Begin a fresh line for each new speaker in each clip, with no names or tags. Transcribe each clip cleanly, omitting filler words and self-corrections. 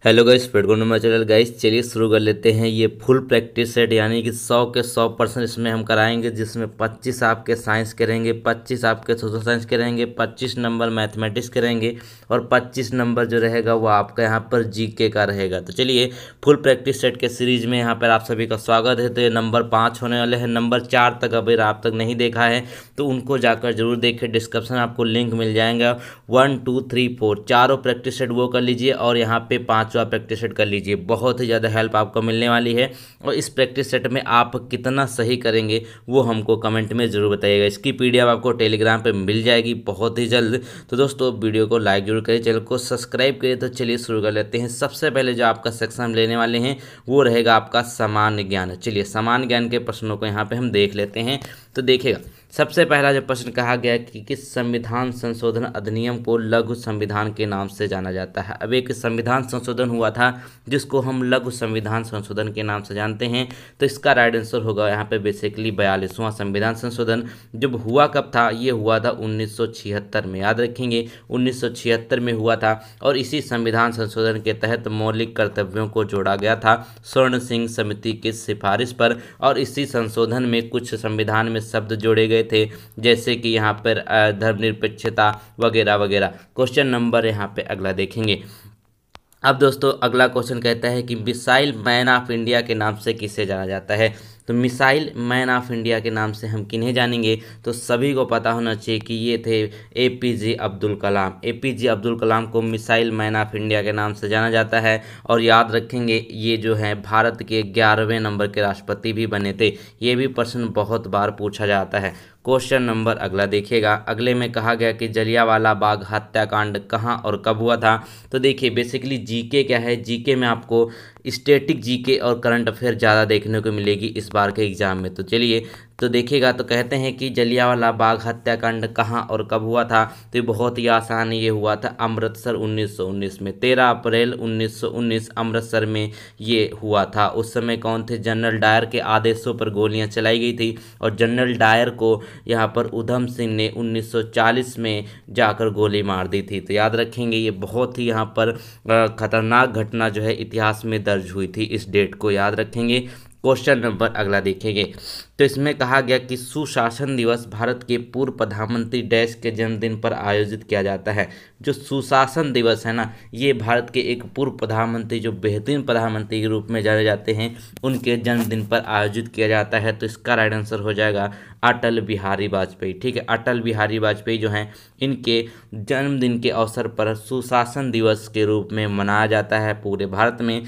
Hello guys, पेडगोन channel guys, चलिए शुरू कर लेते हैं। ये फुल प्रैक्टिस सेट यानी कि 100 के 100% इसमें हम कराएंगे, जिसमें 25 आपके साइंस के रहेंगे, 25 आपके सोशल साइंस के रहेंगे, 25 नंबर मैथमेटिक्स के रहेंगे और 25 नंबर जो रहेगा वो आपका यहाँ पर जीके का रहेगा। तो चलिए, फुल प्रैक्टिस सेट के सीरीज में यहाँ पर आप सभी का स्वागत है। तो ये नंबर 5 होने वाले हैं। नंबर 4 तक अगर आप तक नहीं देखा है तो उनको जाकर जरूर देखें, डिस्क्रिप्शन में आपको लिंक मिल जाएगा। 1 2 3 4 चारों प्रैक्टिस सेट वो कर लीजिए और यहाँ पे 5वां प्रैक्टिस सेट कर लीजिए। बहुत ही ज़्यादा हेल्प आपको मिलने वाली है। और इस प्रैक्टिस सेट में आप कितना सही करेंगे वो हमको कमेंट में ज़रूर बताइएगा। इसकी पीडीएफ आपको टेलीग्राम पे मिल जाएगी बहुत ही जल्द। तो दोस्तों, वीडियो को लाइक जरूर करिए, चैनल को सब्सक्राइब करिए। तो चलिए शुरू कर लेते हैं। सबसे पहले जो आपका सेक्शन हम लेने वाले हैं वो रहेगा आपका सामान्य ज्ञान। चलिए, सामान्य ज्ञान के प्रश्नों को यहाँ पे हम देख लेते हैं। तो देखिएगा, सबसे पहला जो प्रश्न कहा गया कि किस संविधान संशोधन अधिनियम को लघु संविधान के नाम से जाना जाता है। अब एक संविधान संशोधन हुआ था जिसको हम लघु संविधान संशोधन के नाम से जानते हैं। तो इसका राइट आंसर होगा यहाँ पे बेसिकली 42वां संविधान संशोधन। जब हुआ कब था? ये हुआ था 1976 में। याद रखेंगे, 1976 में हुआ था। और इसी संविधान संशोधन के तहत मौलिक कर्तव्यों को जोड़ा गया था स्वर्ण सिंह समिति की सिफारिश पर। और इसी संशोधन में कुछ संविधान में शब्द जोड़े गए थे, जैसे कि यहाँ पर धर्मनिरपेक्षता वगैरह वगैरह। क्वेश्चन नंबर यहाँ पे अगला देखेंगे। अब दोस्तों, अगला क्वेश्चन कहता है कि मिसाइल मैन ऑफ इंडिया के नाम से किसे जाना जाता है। तो मिसाइल मैन ऑफ इंडिया के नाम से हम किन्हें जानेंगे? तो सभी को पता होना चाहिए कि ये थे एपीजे अब्दुल कलाम। एपीजे अब्दुल कलाम को मिसाइल मैन ऑफ इंडिया के नाम से जाना जाता है। और याद रखेंगे, ये जो है भारत के 11वें नंबर के राष्ट्रपति भी बने थे। ये भी प्रश्न बहुत बार पूछा जाता है। क्वेश्चन नंबर अगला देखिएगा। अगले में कहा गया कि जलियांवाला बाग हत्याकांड कहाँ और कब हुआ था। तो देखिए, बेसिकली जीके क्या है, जीके में आपको स्टैटिक जीके और करंट अफेयर ज़्यादा देखने को मिलेगी इस बार के एग्जाम में। तो चलिए, तो देखिएगा, तो कहते हैं कि जलियांवाला बाग हत्याकांड कहाँ और कब हुआ था। तो ये बहुत ही आसान, ये हुआ था अमृतसर 1919 में। 13 अप्रैल 1919 अमृतसर में ये हुआ था। उस समय कौन थे? जनरल डायर के आदेशों पर गोलियां चलाई गई थी। और जनरल डायर को यहाँ पर उधम सिंह ने 1940 में जाकर गोली मार दी थी। तो याद रखेंगे, ये बहुत ही यहाँ पर खतरनाक घटना जो है इतिहास में दर्ज हुई थी। इस डेट को याद रखेंगे। क्वेश्चन नंबर अगला देखेंगे। तो इसमें कहा गया कि सुशासन दिवस भारत के पूर्व प्रधानमंत्री डैश के जन्मदिन पर आयोजित किया जाता है। जो सुशासन दिवस है ना, ये भारत के एक पूर्व प्रधानमंत्री जो बेहतरीन प्रधानमंत्री के रूप में जाने जाते हैं, उनके जन्मदिन पर आयोजित किया जाता है। तो इसका राइट आंसर हो जाएगा अटल बिहारी वाजपेयी। ठीक है, अटल बिहारी वाजपेयी जो हैं, इनके जन्मदिन के अवसर पर सुशासन दिवस के रूप में मनाया जाता है पूरे भारत में।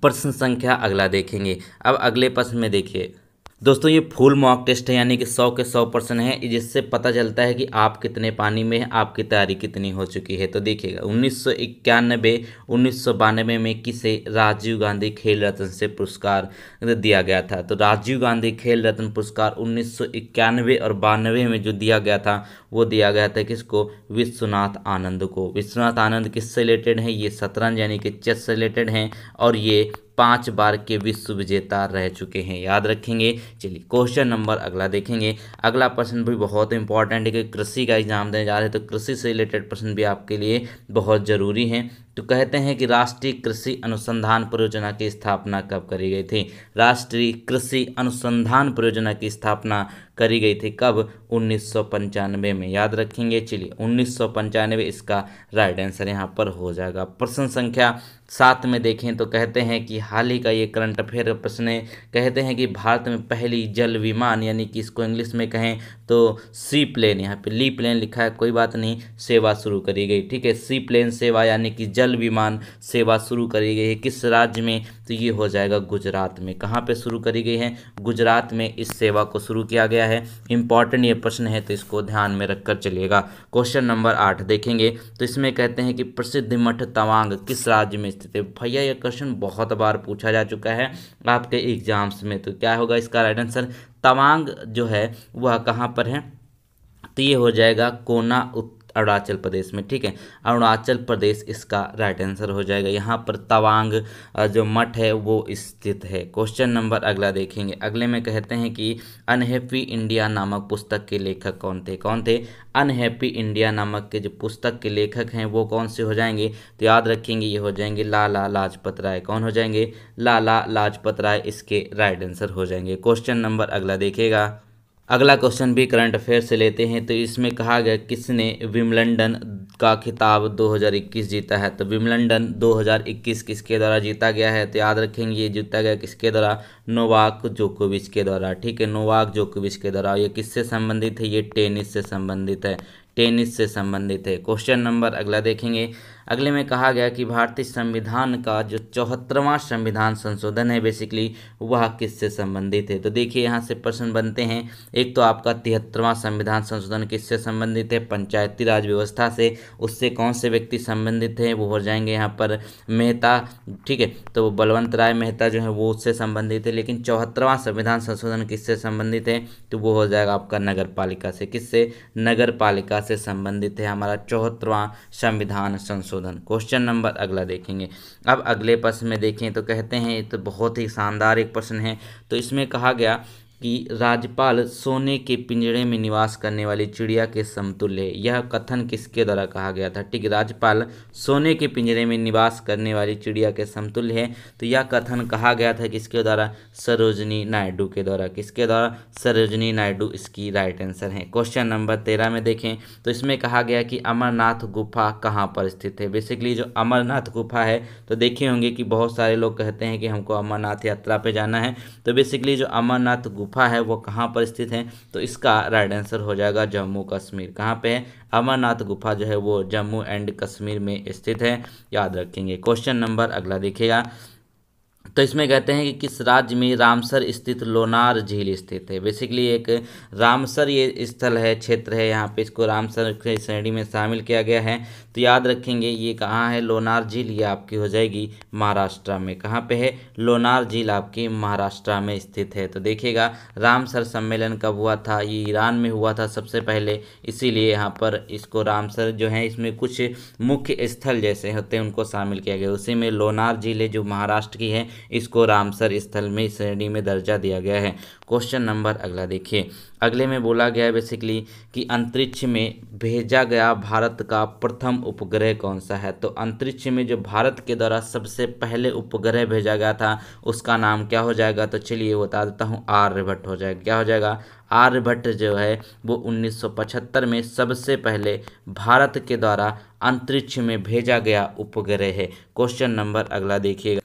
प्रश्न संख्या अगला देखेंगे। अब अगले प्रश्न में देखिए दोस्तों, ये फुल मॉक टेस्ट है यानी कि 100 के 100% है, जिससे पता चलता है कि आप कितने पानी में हैं, आपकी तैयारी कितनी हो चुकी है। तो देखिएगा, 1991 1992 में किसे राजीव गांधी खेल रत्न से पुरस्कार दिया गया था। तो राजीव गांधी खेल रत्न पुरस्कार 1991 और 92 में जो दिया गया था वो दिया गया था किसको? विश्वनाथ आनंद को। विश्वनाथ आनंद किससे रिलेटेड है? ये शतरंज यानी कि चेस से रिलेटेड हैं और ये 5 बार के विश्व विजेता रह चुके हैं। याद रखेंगे। चलिए, क्वेश्चन नंबर अगला देखेंगे। अगला प्रश्न भी बहुत इंपॉर्टेंट है कि कृषि का एग्जाम देने जा रहे हैं, तो कृषि से रिलेटेड प्रश्न भी आपके लिए बहुत ज़रूरी हैं। तो कहते हैं कि राष्ट्रीय कृषि अनुसंधान परियोजना की स्थापना कब करी गई थी। राष्ट्रीय कृषि अनुसंधान परियोजना की स्थापना करी गई थी कब? 1995 में। याद रखेंगे। चलिए, 1995 इसका राइट आंसर यहाँ पर हो जाएगा। प्रश्न संख्या 7 में देखें तो कहते हैं कि हाल ही का ये करंट अफेयर प्रश्न है। कहते हैं कि भारत में पहली जल विमान यानी कि इसको इंग्लिश में कहें तो सी प्लेन, यहाँ पे ली प्लेन लिखा है, कोई बात नहीं, सेवा शुरू करी गई। ठीक है, सी प्लेन सेवा यानी कि जल विमान सेवा शुरू करी गई है। किस राज्य में? तो ये हो जाएगा गुजरात में। कहाँ पे शुरू करी गई है? गुजरात में इस सेवा को शुरू किया गया है। इंपॉर्टेंट ये प्रश्न है, तो इसको ध्यान में रखकर चलिएगा। क्वेश्चन नंबर 8 देखेंगे। तो इसमें कहते हैं कि प्रसिद्ध मठ तवांग किस राज्य में स्थित है। भैया, ये क्वेश्चन बहुत बार पूछा जा चुका है आपके एग्जाम्स में। तो क्या होगा इसका राइट आंसर? तवांग जो है वह कहाँ पर है? तो ये हो जाएगा कोना अरुणाचल प्रदेश में, ठीक है। अरुणाचल प्रदेश इसका राइट आंसर हो जाएगा। यहाँ पर तवांग जो मठ है वो स्थित है। क्वेश्चन नंबर अगला देखेंगे। अगले में कहते हैं कि अनहैप्पी इंडिया नामक पुस्तक के लेखक कौन थे? कौन थे? अनहैप्पी इंडिया नामक के जो पुस्तक के लेखक हैं वो कौन से हो जाएंगे? तो याद रखेंगे ये हो जाएंगे लाला लाजपत राय। कौन हो जाएंगे? लाला लाजपत राय इसके राइट आंसर हो जाएंगे। क्वेश्चन नंबर अगला देखिएगा। अगला क्वेश्चन भी करंट अफेयर से लेते हैं। तो इसमें कहा गया किसने विम्बलडन का खिताब 2021 जीता है? तो विम्बलडन 2021 किसके द्वारा जीता गया है? तो याद रखेंगे ये जीता गया किसके द्वारा? नोवाक जोकोविच के द्वारा, ठीक है, नोवाक जोकोविच के द्वारा। ये किससे संबंधित है? ये टेनिस से संबंधित है, टेनिस से संबंधित है। क्वेश्चन नंबर अगला देखेंगे। अगले में कहा गया कि भारतीय संविधान का जो 74वां संविधान संशोधन है बेसिकली वह किससे संबंधित है? तो देखिए यहाँ से प्रश्न बनते हैं। एक तो आपका 73वां संविधान संशोधन किससे संबंधित है? पंचायती राज व्यवस्था से। उससे कौन से व्यक्ति संबंधित हैं? वो हो जाएंगे यहाँ पर मेहता, ठीक है। तो बलवंत राय मेहता जो है वो उससे संबंधित है। लेकिन 74वां संविधान संशोधन किससे संबंधित है? तो वो हो जाएगा आपका नगर पालिका से। किससे? नगर पालिका से संबंधित है हमारा 74वां संविधान संशोधन। क्वेश्चन नंबर अगला देखेंगे। अब अगले प्रश्न में देखें तो कहते हैं, तो बहुत ही शानदार एक प्रश्न है। तो इसमें कहा गया कि राज्यपाल सोने के पिंजरे में निवास करने वाली चिड़िया के समतुल्य है। यह कथन किसके द्वारा कहा गया था? ठीक है, राज्यपाल सोने के पिंजरे में निवास करने वाली चिड़िया के समतुल्य है। तो यह कथन कहा गया था किसके द्वारा? सरोजनी नायडू के द्वारा। किसके द्वारा? सरोजनी नायडू इसकी राइट आंसर है। क्वेश्चन नंबर 13 में देखें तो इसमें कहा गया कि अमरनाथ गुफा कहाँ पर स्थित है? बेसिकली जो अमरनाथ गुफा है, तो देखे होंगे कि बहुत सारे लोग कहते हैं कि हमको अमरनाथ यात्रा पे जाना है। तो बेसिकली जो अमरनाथ गुफा है वो कहाँ पर स्थित है? तो इसका राइट आंसर हो जाएगा जम्मू कश्मीर। कहाँ पे है? अमरनाथ गुफा जो है वो जम्मू एंड कश्मीर में स्थित है, याद रखेंगे। क्वेश्चन नंबर अगला देखिएगा। तो इसमें कहते हैं कि किस राज्य में रामसर स्थित लोनार झील स्थित है? बेसिकली एक रामसर ये स्थल है, क्षेत्र है, यहाँ पे इसको रामसर की श्रेणी में शामिल किया गया है। तो याद रखेंगे ये कहाँ है लोनार झील? ये आपकी हो जाएगी महाराष्ट्र में। कहाँ पे है? लोनार झील आपकी महाराष्ट्र में स्थित है। तो देखिएगा रामसर सम्मेलन कब हुआ था? ये ईरान में हुआ था सबसे पहले, इसीलिए यहाँ पर इसको रामसर जो है इसमें कुछ मुख्य स्थल जैसे होते हैं उनको शामिल किया गया। उसी में लोनार झील है जो महाराष्ट्र की है, इसको रामसर स्थल में श्रेणी में दर्जा दिया गया है। क्वेश्चन नंबर अगला देखिए। अगले में बोला गया है बेसिकली कि अंतरिक्ष में भेजा गया भारत का प्रथम उपग्रह कौन सा है? तो अंतरिक्ष में जो भारत के द्वारा सबसे पहले उपग्रह भेजा गया था उसका नाम क्या हो जाएगा? तो चलिए बता देता हूँ, आर्यभट्ट हो जाएगा। क्या हो जाएगा? आर्यभट्ट जो है वो 1975 में सबसे पहले भारत के द्वारा अंतरिक्ष में भेजा गया उपग्रह है। क्वेश्चन नंबर अगला देखिएगा।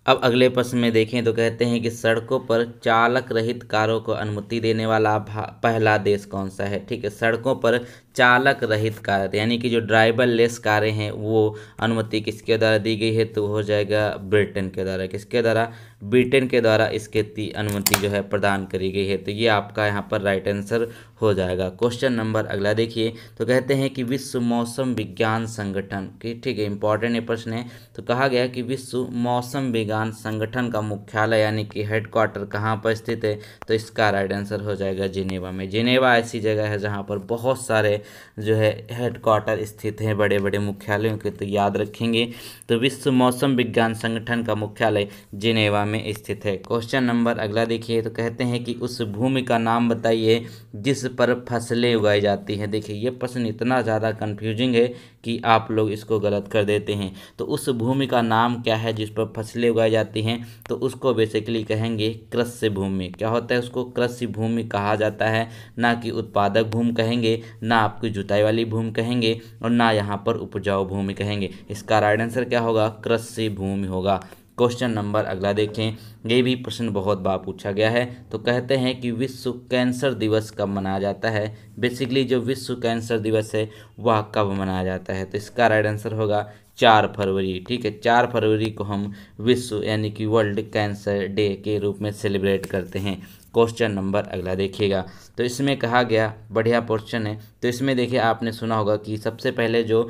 अब अगले प्रश्न में देखें तो कहते हैं कि सड़कों पर चालक रहित कारों को अनुमति देने वाला पहला देश कौन सा है? ठीक है, सड़कों पर चालक रहित कार यानी कि जो ड्राइवर लेस कारें हैं वो अनुमति किसके द्वारा दी गई है? तो हो जाएगा ब्रिटेन के द्वारा। किसके द्वारा? ब्रिटेन के द्वारा इसके अनुमति जो है प्रदान करी गई है। तो ये आपका यहाँ पर राइट आंसर हो जाएगा। क्वेश्चन नंबर अगला देखिए। तो कहते हैं कि विश्व मौसम विज्ञान संगठन की, ठीक है, इंपॉर्टेंट ये प्रश्न है। तो कहा गया कि विश्व मौसम विज्ञान संगठन का मुख्यालय यानी कि हेडक्वार्टर कहाँ पर स्थित है? तो इसका राइट आंसर हो जाएगा जिनेवा में। जिनेवा ऐसी जगह है जहाँ पर बहुत सारे जो है हेडक्वार्टर स्थित हैं बड़े बड़े मुख्यालयों के, तो याद रखेंगे। तो विश्व मौसम विज्ञान संगठन का मुख्यालय जिनेवा में स्थित है। क्वेश्चन नंबर अगला देखिए। तो कहते हैं कि उस भूमि का नाम बताइए जिस पर फसलें उगाई जाती हैं। देखिए ये प्रश्न इतना ज़्यादा कंफ्यूजिंग है कि आप लोग इसको गलत कर देते हैं। तो उस भूमि का नाम क्या है जिस पर फसलें उगाई जाती हैं? तो उसको बेसिकली कहेंगे कृषि भूमि। क्या होता है? उसको कृषि भूमि कहा जाता है, ना कि उत्पादक भूमि कहेंगे, ना आपकी जुताई वाली भूमि कहेंगे, और ना यहाँ पर उपजाऊ भूमि कहेंगे। इसका राइट आंसर क्या होगा? कृषि भूमि होगा। क्वेश्चन नंबर अगला देखें। ये भी प्रश्न बहुत बार पूछा गया है। तो कहते हैं कि विश्व कैंसर दिवस कब मनाया जाता है? बेसिकली जो विश्व कैंसर दिवस है वह कब मनाया जाता है? तो इसका राइट आंसर होगा 4 फरवरी। ठीक है, 4 फरवरी को हम विश्व यानी कि वर्ल्ड कैंसर डे के रूप में सेलिब्रेट करते हैं। क्वेश्चन नंबर अगला देखिएगा। तो इसमें कहा गया, बढ़िया क्वेश्चन है। तो इसमें देखिए आपने सुना होगा कि सबसे पहले जो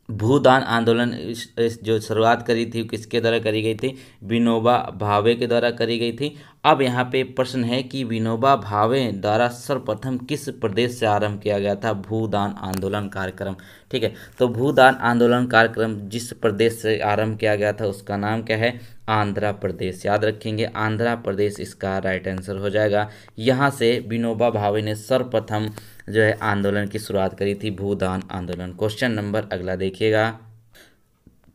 भूदान आंदोलन इस जो शुरुआत करी थी किसके द्वारा करी गई थी? विनोबा भावे के द्वारा करी गई थी। अब यहाँ पे प्रश्न है कि विनोबा भावे द्वारा सर्वप्रथम किस प्रदेश से आरंभ किया गया था भूदान आंदोलन कार्यक्रम? ठीक है, तो भूदान आंदोलन कार्यक्रम जिस प्रदेश से आरंभ किया गया था उसका नाम क्या है? आंध्र प्रदेश। याद रखेंगे, आंध्र प्रदेश इसका राइट आंसर हो जाएगा। यहाँ से विनोबा भावे ने सर्वप्रथम जो है आंदोलन की शुरुआत करी थी, भूदान आंदोलन। क्वेश्चन नंबर अगला देखिएगा,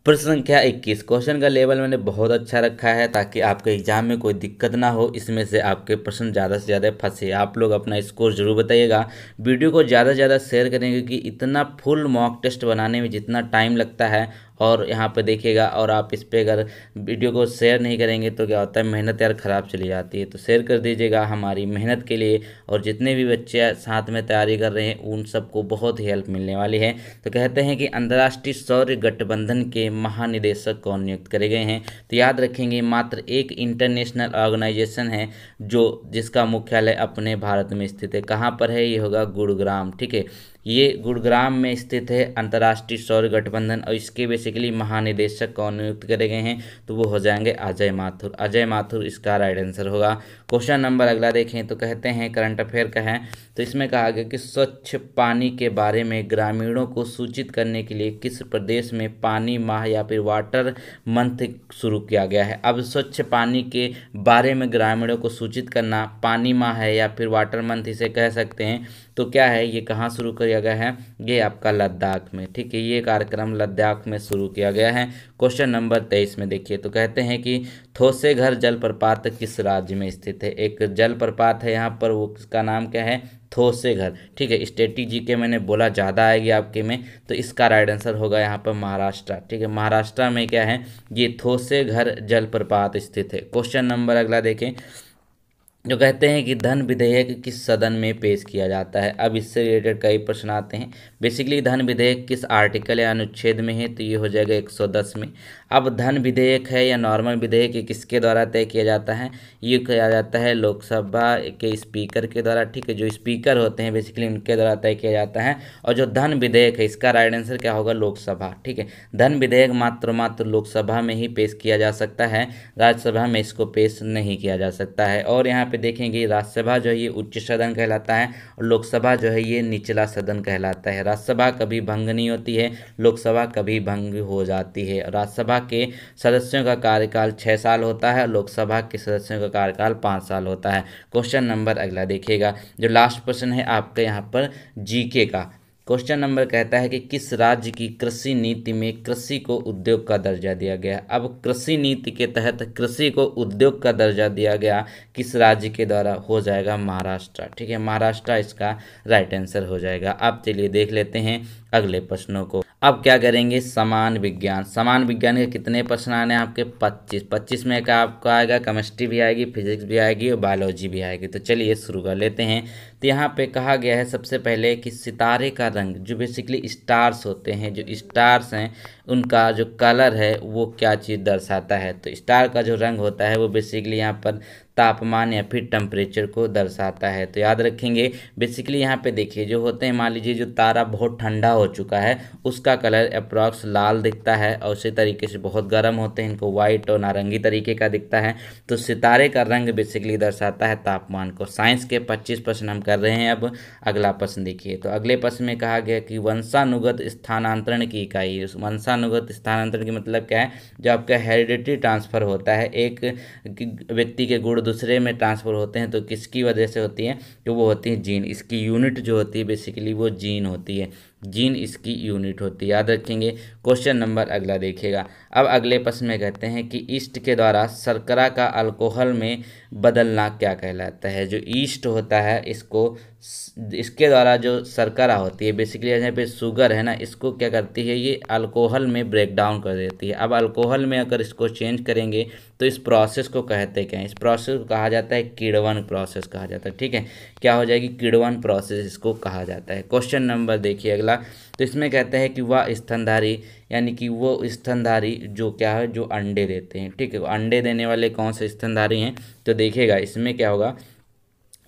प्रश्न संख्या 21। क्वेश्चन का लेवल मैंने बहुत अच्छा रखा है ताकि आपके एग्जाम में कोई दिक्कत ना हो, इसमें से आपके प्रश्न ज़्यादा से ज़्यादा फंसे। आप लोग अपना स्कोर जरूर बताइएगा, वीडियो को ज़्यादा से ज़्यादा शेयर करेंगे क्योंकि इतना फुल मॉक टेस्ट बनाने में जितना टाइम लगता है और यहाँ पे देखिएगा, और आप इस पर अगर वीडियो को शेयर नहीं करेंगे तो क्या होता है, मेहनत यार ख़राब चली जाती है। तो शेयर कर दीजिएगा हमारी मेहनत के लिए, और जितने भी बच्चे साथ में तैयारी कर रहे हैं उन सबको बहुत ही हेल्प मिलने वाली है। तो कहते हैं कि अंतर्राष्ट्रीय सौर गठबंधन के महानिदेशक कौन नियुक्त करे गए हैं? तो याद रखेंगे, मात्र एक इंटरनेशनल ऑर्गेनाइजेशन है जिसका मुख्यालय अपने भारत में स्थित है। कहाँ पर है? ये होगा गुरुग्राम। ठीक है, ये गुरुग्राम में स्थित है अंतर्राष्ट्रीय सौर गठबंधन, और इसके बेसिकली महानिदेशक कौन नियुक्त करे गए हैं? तो वो हो जाएंगे अजय माथुर। अजय माथुर इसका राइट आंसर होगा। क्वेश्चन नंबर अगला देखें, तो कहते हैं करंट अफेयर का है, तो इसमें कहा गया कि स्वच्छ पानी के बारे में ग्रामीणों को सूचित करने के लिए किस प्रदेश में पानी माह या फिर वाटर मंथ शुरू किया गया है? अब स्वच्छ पानी के बारे में ग्रामीणों को सूचित करना पानी माह है या फिर वाटर मंथ इसे कह सकते हैं। तो क्या है, ये कहाँ शुरू किया गया है? ये आपका लद्दाख में। ठीक है, ये कार्यक्रम लद्दाख में शुरू किया गया है। क्वेश्चन नंबर 23 में देखिए, तो कहते हैं कि थोसेघर जलप्रपात किस राज्य में स्थित है? एक जलप्रपात है यहाँ पर, वो किसका नाम क्या है? थोसेघर। ठीक है, स्टैटिक जी के मैंने बोला ज़्यादा आएगी आपके में, तो इसका राइट आंसर होगा यहाँ पर महाराष्ट्र। ठीक है, महाराष्ट्र में क्या है? ये थोसेघर जलप्रपात स्थित है। क्वेश्चन नंबर अगला देखें, जो कहते हैं कि धन विधेयक किस सदन में पेश किया जाता है? अब इससे रिलेटेड कई प्रश्न आते हैं। बेसिकली धन विधेयक किस आर्टिकल या अनुच्छेद में है? तो ये हो जाएगा 110 में। अब धन विधेयक है या नॉर्मल विधेयक, ये किसके द्वारा तय किया जाता है? ये किया जाता है लोकसभा के स्पीकर के द्वारा। ठीक है, जो स्पीकर होते हैं बेसिकली उनके द्वारा तय किया जाता है। और जो धन विधेयक है इसका राइट आंसर क्या होगा? लोकसभा। ठीक है, धन विधेयक मात्र लोकसभा में ही पेश किया जा सकता है, राज्यसभा में इसको पेश नहीं किया जा सकता है। और यहाँ पे देखेंगे राज्यसभा जो है ये उच्च सदन कहलाता है, और लोकसभा जो है ये निचला सदन कहलाता है। राज्यसभा कभी भंग नहीं होती है, लोकसभा कभी भंग हो जाती है। राज्यसभा के सदस्यों का कार्यकाल 6 साल होता है, लोकसभा के सदस्यों का कार्यकाल 5 साल होता है। क्वेश्चन नंबर अगला देखिएगा, जो लास्ट प्रश्न है आपके यहाँ पर जीके का। क्वेश्चन नंबर कहता है कि किस राज्य की कृषि नीति में कृषि को उद्योग का दर्जा दिया गया? अब कृषि नीति के तहत कृषि को उद्योग का दर्जा दिया गया किस राज्य के द्वारा? हो जाएगा महाराष्ट्र। ठीक है, महाराष्ट्र इसका राइट आंसर हो जाएगा। अब चलिए देख लेते हैं अगले प्रश्नों को। अब क्या करेंगे? समान विज्ञान। समान विज्ञान के कितने प्रश्न आने हैं आपके? 25 में का आपका आएगा, केमिस्ट्री भी आएगी, फिजिक्स भी आएगी और बायोलॉजी भी आएगी। तो चलिए शुरू कर लेते हैं। तो यहाँ पे कहा गया है सबसे पहले कि सितारे का रंग, जो बेसिकली स्टार्स होते हैं, जो स्टार्स हैं उनका जो कलर है वो क्या चीज़ दर्शाता है? तो स्टार का जो रंग होता है वो बेसिकली यहाँ पर तापमान या फिर टेम्परेचर को दर्शाता है। तो याद रखेंगे बेसिकली यहाँ पे देखिए जो होते हैं, मान लीजिए जो तारा बहुत ठंडा हो चुका है उसका कलर अप्रॉक्स लाल दिखता है, और उसी तरीके से बहुत गर्म होते हैं इनको वाइट और नारंगी तरीके का दिखता है। तो सितारे का रंग बेसिकली दर्शाता है तापमान को। साइंस के 25 प्रश्न हम कर रहे हैं। अब अगला प्रश्न देखिए, तो अगले प्रश्न में कहा गया कि वंशानुगत स्थानांतरण की इकाई। वंशानुगत स्थानांतरण की मतलब क्या है? जो आपका हेरिडिटी ट्रांसफर होता है, एक व्यक्ति के गुण दूसरे में ट्रांसफर होते हैं, तो किसकी वजह से होती है? तो वो होती है जीन। इसकी यूनिट जो होती है बेसिकली वो जीन होती है, जीन इसकी यूनिट होती है। याद रखेंगे। क्वेश्चन नंबर अगला देखिएगा। अब अगले प्रश्न में कहते हैं कि ईस्ट के द्वारा शर्करा का अल्कोहल में बदलना क्या कहलाता है? जो ईस्ट होता है इसके द्वारा जो शर्करा होती है बेसिकली यहाँ पे शुगर है ना, इसको क्या करती है? ये अल्कोहल में ब्रेक डाउन कर देती है। अब अल्कोहल में अगर इसको चेंज करेंगे तो इस प्रोसेस को कहते क्या हैं? इस प्रोसेस को कहा जाता है किण्वन प्रोसेस कहा जाता है। ठीक है, क्या हो जाएगी? किण्वन प्रोसेस इसको कहा जाता है। क्वेश्चन नंबर देखिए अगला, तो इसमें कहते हैं कि वह स्तनधारी, यानी कि वो स्तनधारी जो क्या है, जो अंडे देते हैं। ठीक है, अंडे देने वाले कौन से स्तनधारी हैं? तो देखिएगा इसमें क्या होगा,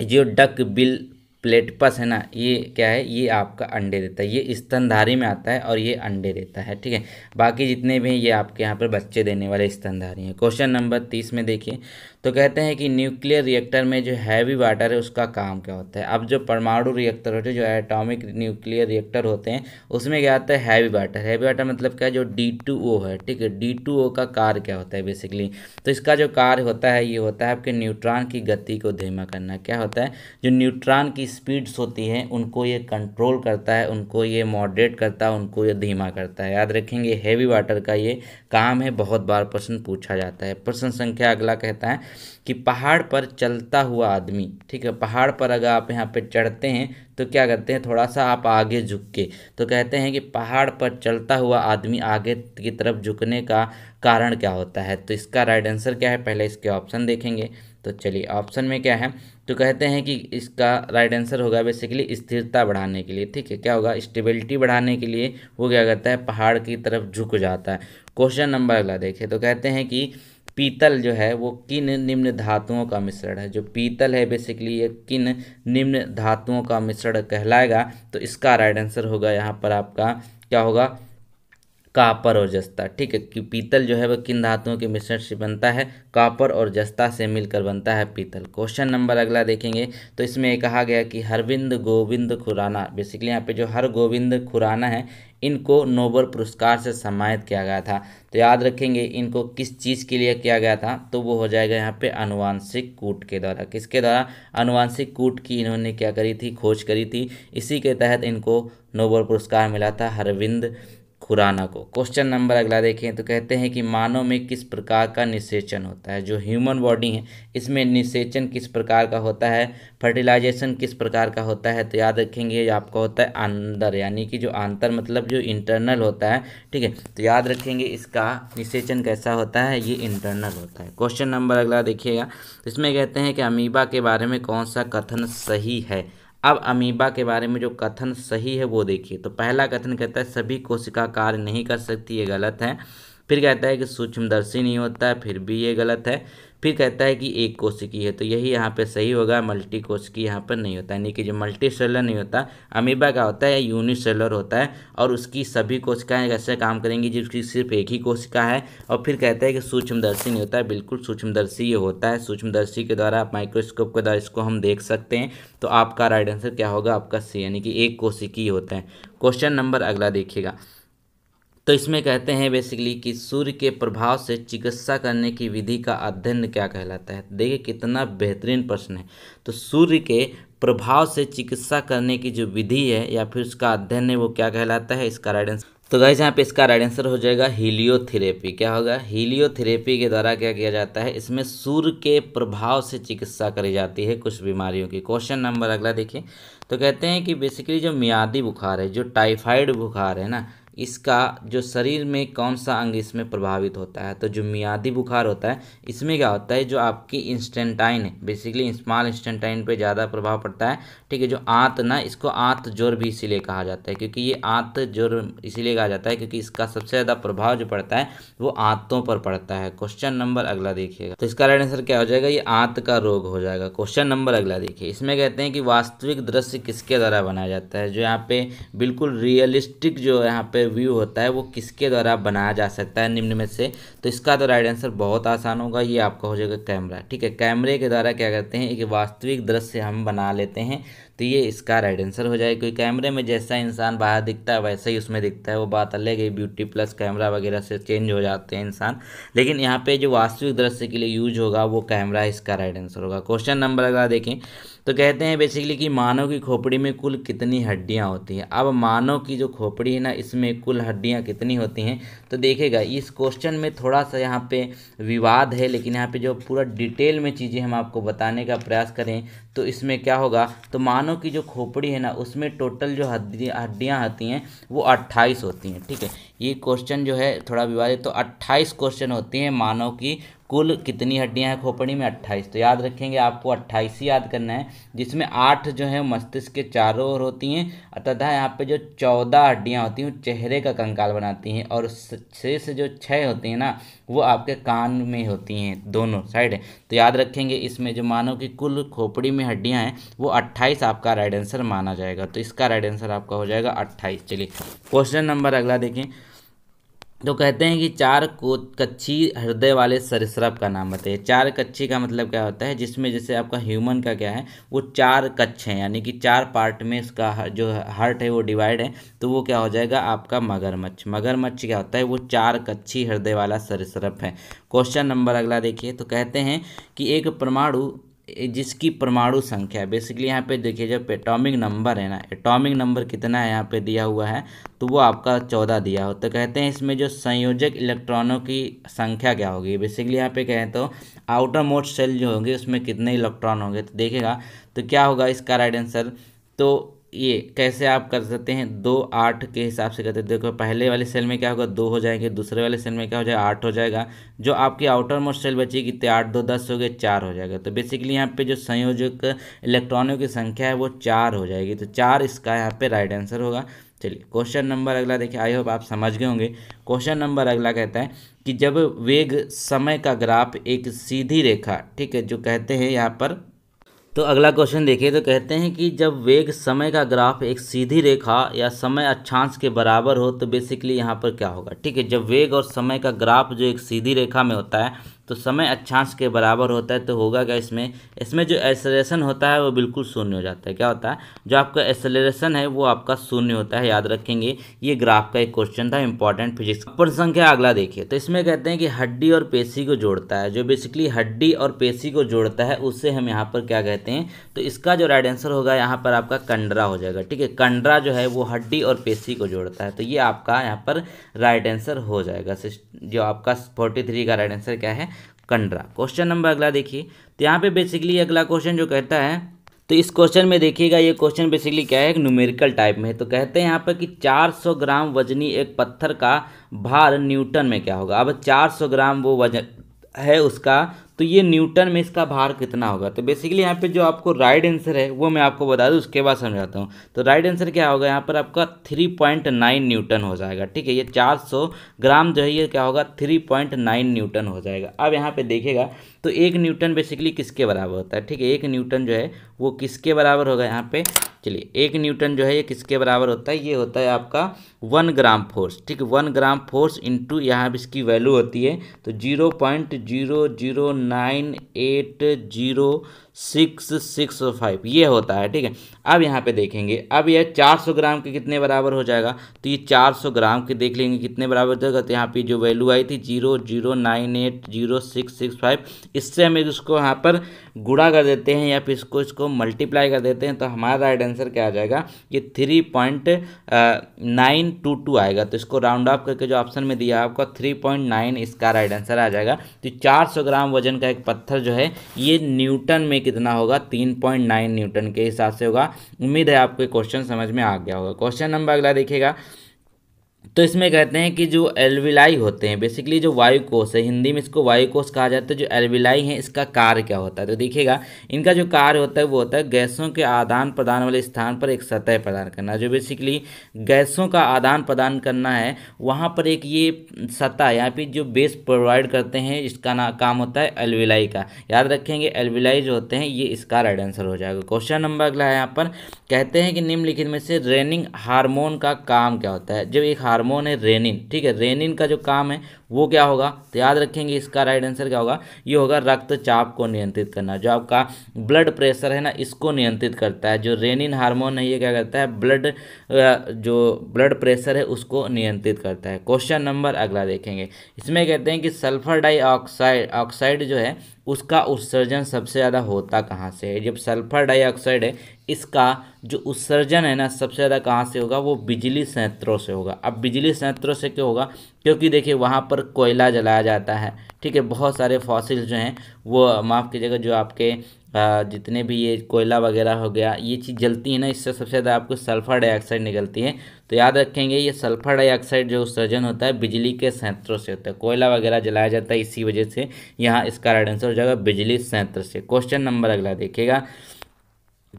जो डक बिल प्लेटपस है ना, ये क्या है, ये आपका अंडे देता है, ये स्तनधारी में आता है और ये अंडे देता है। ठीक है, बाकी जितने भी हैं ये आपके यहाँ पर बच्चे देने वाले स्तनधारी हैं। क्वेश्चन नंबर 30 में देखिए, तो कहते हैं कि न्यूक्लियर रिएक्टर में जो हैवी वाटर है उसका काम क्या होता है। अब जो परमाणु रिएक्टर होते हैं, जो एटॉमिक न्यूक्लियर रिएक्टर होते हैं, उसमें क्या आता है, हैवी वाटर। हैवी वाटर मतलब क्या, जो D2O है। ठीक है, D2O का कार्य क्या होता है बेसिकली, तो इसका जो कार्य होता है ये होता है आपके न्यूट्रॉन की गति को धीमा करना। क्या होता है, जो न्यूट्रॉन की स्पीड्स होती हैं उनको ये कंट्रोल करता है, उनको ये मॉडरेट करता है, उनको ये धीमा करता है। याद रखेंगे हैवी वाटर का ये काम है, बहुत बार प्रश्न पूछा जाता है। प्रश्न संख्या अगला कहता है कि पहाड़ पर चलता हुआ आदमी, ठीक है, पहाड़ पर अगर आप यहाँ पे चढ़ते हैं तो क्या करते हैं, थोड़ा सा आप आगे झुक के, तो कहते हैं कि पहाड़ पर चलता हुआ आदमी आगे की तरफ झुकने का कारण क्या होता है। तो इसका राइट आंसर क्या है, पहले इसके ऑप्शन देखेंगे। तो चलिए ऑप्शन में क्या है, तो कहते हैं कि इसका राइट आंसर होगा बेसिकली स्थिरता बढ़ाने के लिए। ठीक है, क्या होगा, स्टेबिलिटी बढ़ाने के लिए वो क्या करता है, पहाड़ की तरफ झुक जाता है। क्वेश्चन नंबर अगला देखिए, तो कहते हैं कि पीतल जो है वो किन निम्न धातुओं का मिश्रण है। जो पीतल है बेसिकली ये किन निम्न धातुओं का मिश्रण कहलाएगा। तो इसका राइट आंसर होगा यहाँ पर आपका क्या होगा, कापर और जस्ता। ठीक है, कि पीतल जो है वह किन धातुओं के मिश्रण से बनता है, कापर और जस्ता से मिलकर बनता है पीतल। क्वेश्चन नंबर अगला देखेंगे, तो इसमें कहा गया कि हरविंद गोविंद खुराना, बेसिकली यहाँ पे जो हर गोविंद खुराना है इनको नोबेल पुरस्कार से सम्मानित किया गया था। तो याद रखेंगे इनको किस चीज़ के लिए किया गया था, तो वो हो जाएगा यहाँ पे अनुवांशिक कूट के द्वारा। किसके द्वारा, अनुवांशिक कूट की इन्होंने क्या करी थी, खोज करी थी। इसी के तहत इनको नोबेल पुरस्कार मिला था हरविंद खुराना को। क्वेश्चन नंबर अगला देखें, तो कहते हैं कि मानव में किस प्रकार का निषेचन होता है। जो ह्यूमन बॉडी है इसमें निषेचन किस प्रकार का होता है, फर्टिलाइजेशन किस प्रकार का होता है। तो याद रखेंगे ये आपका होता है अंदर, यानी कि जो आंतर मतलब जो इंटरनल होता है। ठीक है, तो याद रखेंगे इसका निषेचन कैसा होता है, ये इंटरनल होता है। क्वेश्चन नंबर अगला देखिएगा, इसमें कहते हैं कि अमीबा के बारे में कौन सा कथन सही है। अब अमीबा के बारे में जो कथन सही है वो देखिए, तो पहला कथन कहता है सभी कोशिका कार्य नहीं कर सकती, ये गलत है। फिर कहता है कि सूक्ष्मदर्शी नहीं होता है, फिर भी ये गलत है। फिर कहता है कि एक कोशिकी है, तो यही यहाँ पे सही होगा, मल्टी कोशिकी यहाँ पर नहीं होता, यानी कि जो मल्टी सेलर नहीं होता। अमीबा का होता है यूनिसेलर होता है और उसकी सभी कोशिकाएं कैसे काम करेंगी, जिसकी सिर्फ एक ही कोशिका है। और फिर कहता है कि सूक्ष्मदर्शी नहीं होता है, बिल्कुल सूक्ष्मदर्शी ये होता है। सूक्ष्मदर्शी के द्वारा आप माइक्रोस्कोप के द्वारा इसको हम देख सकते हैं। तो आपका राइट आंसर क्या होगा, आपका सी, यानी कि एक कोशिकी होता है। क्वेश्चन नंबर अगला देखिएगा, तो इसमें कहते हैं बेसिकली कि सूर्य के प्रभाव से चिकित्सा करने की विधि का अध्ययन क्या कहलाता है। देखिए कितना बेहतरीन प्रश्न है। तो सूर्य के प्रभाव से चिकित्सा करने की जो विधि है या फिर उसका अध्ययन है वो क्या कहलाता है, इसका राइट आंसर, तो गाइस यहाँ पे इसका राइट आंसर हो जाएगा हीलियोथेरेपी। क्या होगा, हीलियोथेरेपी के द्वारा क्या किया जाता है, इसमें सूर्य के प्रभाव से चिकित्सा करी जाती है कुछ बीमारियों की। क्वेश्चन नंबर अगला देखिए, तो कहते हैं कि बेसिकली जो मियादी बुखार है, जो टाइफाइड बुखार है ना, इसका जो शरीर में कौन सा अंग इसमें प्रभावित होता है। तो जो मियादी बुखार होता है इसमें क्या होता है, जो आपकी इंस्टेंटाइन है, बेसिकली स्मॉल इंस्टेंटाइन पे ज़्यादा प्रभाव पड़ता है। ठीक है, जो आंत ना, इसको आंत जोर भी इसीलिए कहा जाता है, क्योंकि ये आंत जोर इसीलिए कहा जाता है क्योंकि इसका सबसे ज़्यादा प्रभाव जो पड़ता है वो आंतों पर पड़ता है। क्वेश्चन नंबर अगला देखिएगा, तो इसका राइट आंसर क्या हो जाएगा, ये आंत का रोग हो जाएगा। क्वेश्चन नंबर अगला देखिए, इसमें कहते हैं कि वास्तविक दृश्य किसके द्वारा बनाया जाता है। जो यहाँ पे बिल्कुल रियलिस्टिक जो यहाँ पे व्यू होता है वो किसके द्वारा बनाया जा सकता है निम्न में से। तो इसका तो राइट आंसर बहुत आसान होगा, ये आपका हो जाएगा कैमरा। ठीक है, कैमरे के द्वारा क्या करते हैं, एक वास्तविक दृश्य हम बना लेते हैं, तो ये इसका राइट आंसर हो जाएगा। क्योंकि कैमरे में जैसा इंसान बाहर दिखता है वैसा ही उसमें दिखता है, वो बात अलग है, ब्यूटी प्लस कैमरा वगैरह से चेंज हो जाते हैं इंसान, लेकिन यहाँ पे जो वास्तविक दृश्य के लिए यूज होगा वो कैमरा, इसका राइट आंसर होगा। क्वेश्चन नंबर अगला देखें, तो कहते हैं बेसिकली कि मानव की खोपड़ी में कुल कितनी हड्डियां होती हैं। अब मानव की जो खोपड़ी है ना, इसमें कुल हड्डियां कितनी होती हैं, तो देखेगा इस क्वेश्चन में थोड़ा सा यहाँ पे विवाद है, लेकिन यहाँ पे जो पूरा डिटेल में चीज़ें हम आपको बताने का प्रयास करें तो इसमें क्या होगा, तो मानव की जो खोपड़ी है ना उसमें टोटल जो हड्डियाँ होती हैं वो 28 होती हैं। ठीक है, ये क्वेश्चन जो है थोड़ा विवादित। तो 28 क्वेश्चन होती हैं मानव की कुल कितनी हड्डियां हैं खोपड़ी में, 28। तो याद रखेंगे आपको 28 ही याद करना है, जिसमें 8 जो है मस्तिष्क के चारों ओर होती हैं तथा यहाँ पे जो 14 हड्डियां होती हैं वो चेहरे का कंकाल बनाती हैं, और शेष जो 6 होती हैं ना वो आपके कान में होती हैं, दोनों साइड है। तो याद रखेंगे इसमें जो मानव की कुल खोपड़ी में हड्डियां हैं वो 28 आपका राइट आंसर माना जाएगा। तो इसका राइट आंसर आपका हो जाएगा 28। चलिए क्वेश्चन नंबर अगला देखें। तो कहते हैं कि 4 कच्छी हृदय वाले सरीसृप का नाम बताइए। 4 कच्छी का मतलब क्या होता है, जिसमें जैसे आपका ह्यूमन का क्या है वो 4 कच्छ हैं, यानी कि 4 पार्ट में उसका जो हार्ट है वो डिवाइड है। तो वो क्या हो जाएगा आपका मगरमच्छ। मगरमच्छ क्या होता है, वो 4 कच्छी हृदय वाला सरीसृप है। क्वेश्चन नंबर अगला देखिए। तो कहते हैं कि एक परमाणु जिसकी परमाणु संख्या, बेसिकली यहाँ पे देखिए जब एटॉमिक नंबर है ना, एटॉमिक नंबर कितना है यहाँ पे दिया हुआ है तो वो आपका 14 दिया हो। तो कहते हैं इसमें जो संयोजक इलेक्ट्रॉनों की संख्या क्या होगी, बेसिकली यहाँ पे कहें तो आउटर मोस्ट सेल जो होंगे उसमें कितने इलेक्ट्रॉन होंगे। तो देखेगा तो क्या होगा इसका राइट आंसर। तो ये कैसे आप कर सकते हैं, 2 8 के हिसाब से करते हैं। देखो पहले वाले सेल में क्या होगा 2 हो जाएंगे, दूसरे वाले सेल में क्या हो जाएगा 8 हो जाएगा, जो आपकी आउटर मोस्ट सेल बची कितने 8 2 10 हो गए 4 हो जाएगा। तो बेसिकली यहाँ पे जो संयोजक इलेक्ट्रॉनों की संख्या है वो 4 हो जाएगी। तो 4 इसका यहाँ पे राइट आंसर होगा। चलिए क्वेश्चन नंबर अगला देखिए, आई होप आप समझ गए होंगे। क्वेश्चन नंबर अगला कहता है कि जब वेग समय का ग्राफ एक सीधी रेखा, ठीक है, जो कहते हैं यहाँ पर। तो अगला क्वेश्चन देखिए। तो कहते हैं कि जब वेग समय का ग्राफ एक सीधी रेखा या समय अक्षांश के बराबर हो तो बेसिकली यहाँ पर क्या होगा, ठीक है। जब वेग और समय का ग्राफ जो एक सीधी रेखा में होता है तो समय अक्षांश के बराबर होता है, तो होगा क्या इसमें जो एक्सेलरेशन होता है वो बिल्कुल शून्य हो जाता है। क्या होता है, जो आपका एक्सेलरेशन है वो आपका शून्य होता है। याद रखेंगे ये ग्राफ का एक क्वेश्चन था इंपॉर्टेंट फिजिक्स। प्रश्न संख्या अगला देखिए। तो इसमें कहते हैं कि हड्डी और पेशी को जोड़ता है, जो बेसिकली हड्डी और पेशी को जोड़ता है उससे हम यहाँ पर क्या कहते हैं। तो इसका जो राइट आंसर होगा यहाँ पर आपका कंडरा हो जाएगा, ठीक है। कंडरा जो है वो हड्डी और पेशी को जोड़ता है, तो ये आपका यहाँ पर राइट आंसर हो जाएगा। जो आपका 43 का राइट आंसर क्या है, कंडरा। क्वेश्चन नंबर अगला देखिए। तो यहाँ पे बेसिकली अगला क्वेश्चन जो कहता है, तो इस क्वेश्चन में देखिएगा ये क्वेश्चन बेसिकली क्या है, एक न्यूमेरिकल टाइप में है। तो कहते हैं यहाँ पर कि 400 ग्राम वजनी एक पत्थर का भार न्यूटन में क्या होगा। अब 400 ग्राम वो वजन है उसका, तो ये न्यूटन में इसका भार कितना होगा। तो बेसिकली यहाँ पे जो आपको राइट आंसर है वो मैं आपको बता दूँ, उसके बाद समझाता हूँ। तो राइट आंसर क्या होगा यहाँ पर आपका 3.9 न्यूटन हो जाएगा, ठीक है। ये 400 ग्राम जो है ये क्या होगा 3.9 न्यूटन हो जाएगा। अब यहाँ पे देखिएगा तो 1 न्यूटन बेसिकली किसके बराबर होता है, ठीक है। 1 न्यूटन जो है वो किसके बराबर होगा यहाँ पे, चलिए 1 न्यूटन जो है ये किसके बराबर होता है, ये होता है आपका 1 ग्राम फोर्स, ठीक है। 1 ग्राम फोर्स इंटू यहाँ पर इसकी वैल्यू होती है तो 0.009806665 ये होता है, ठीक है। अब यहाँ पे देखेंगे, अब यह 400 ग्राम के कितने बराबर हो जाएगा, तो ये 400 ग्राम के देख लेंगे कितने बराबर हो जाएगा। तो यहाँ पे जो वैल्यू आई थी 0.0980665, इससे हम इसको यहाँ पर गुणा कर देते हैं या फिर इसको मल्टीप्लाई कर देते हैं, तो हमारा राइट आंसर क्या आ जाएगा, ये 3.922 आएगा। तो इसको राउंड ऑफ करके जो ऑप्शन में दिया आपका 3.9 इसका राइट आंसर आ जाएगा। तो 400 ग्राम वजन का एक पत्थर जो है ये न्यूटन में कितना होगा, 3.9 न्यूटन के हिसाब से होगा। उम्मीद है आपको क्वेश्चन समझ में आ गया होगा। क्वेश्चन नंबर अगला देखिएगा। तो इसमें कहते हैं कि जो एल्विलाई होते हैं, बेसिकली जो वायुकोश है, हिंदी में इसको वायुकोश कहा जाता है। जो एल्विलाई है इसका कार्य क्या होता है, तो देखिएगा इनका जो कार्य होता है वो होता है गैसों के आदान प्रदान वाले स्थान पर एक सतह प्रदान करना। जो बेसिकली गैसों का आदान प्रदान करना है वहाँ पर एक ये सतह या फिर जो बेस प्रोवाइड करते हैं इसका काम होता है एल्विलाई का। याद रखेंगे एल्विलाई जो होते हैं ये इसका राइट आंसर हो जाएगा। क्वेश्चन नंबर अगला है, यहाँ पर कहते हैं कि निम्नलिखित में से रेनिन हार्मोन का काम क्या होता है। जब एक हार्मोन है रेनिन, ठीक है, रेनिन का जो काम है वो क्या होगा, तो याद रखेंगे इसका राइट आंसर क्या होगा, ये होगा रक्तचाप को नियंत्रित करना। जो आपका ब्लड प्रेशर है ना इसको नियंत्रित करता है। जो रेनिन हार्मोन है ये क्या करता है, जो ब्लड प्रेशर है उसको नियंत्रित करता है। क्वेश्चन नंबर अगला देखेंगे। इसमें कहते हैं कि सल्फर डाइऑक्साइड जो है उसका उत्सर्जन सबसे ज़्यादा होता कहाँ से है। जब सल्फर डाइऑक्साइड है इसका जो उत्सर्जन है ना सबसे ज़्यादा कहाँ से होगा, वो बिजली संयंत्रों से होगा। अब बिजली संयंत्रों से क्यों होगा, क्योंकि देखिए वहाँ पर कोयला जलाया जाता है, ठीक है। बहुत सारे फॉसिल जो हैं वो माफ़ कीजिएगा जो आपके जितने भी ये कोयला वगैरह हो गया ये चीज़ जलती है ना, इससे सबसे ज़्यादा आपको सल्फर डाइऑक्साइड निकलती है। तो याद रखेंगे ये सल्फर डाइऑक्साइड जो उत्सर्जन होता है बिजली के संयंत्रों से होता है, कोयला वगैरह जलाया जाता है, इसी वजह से यहाँ इसका राइट आंसर हो जाएगा बिजली संयंत्र से। क्वेश्चन नंबर अगला देखिएगा।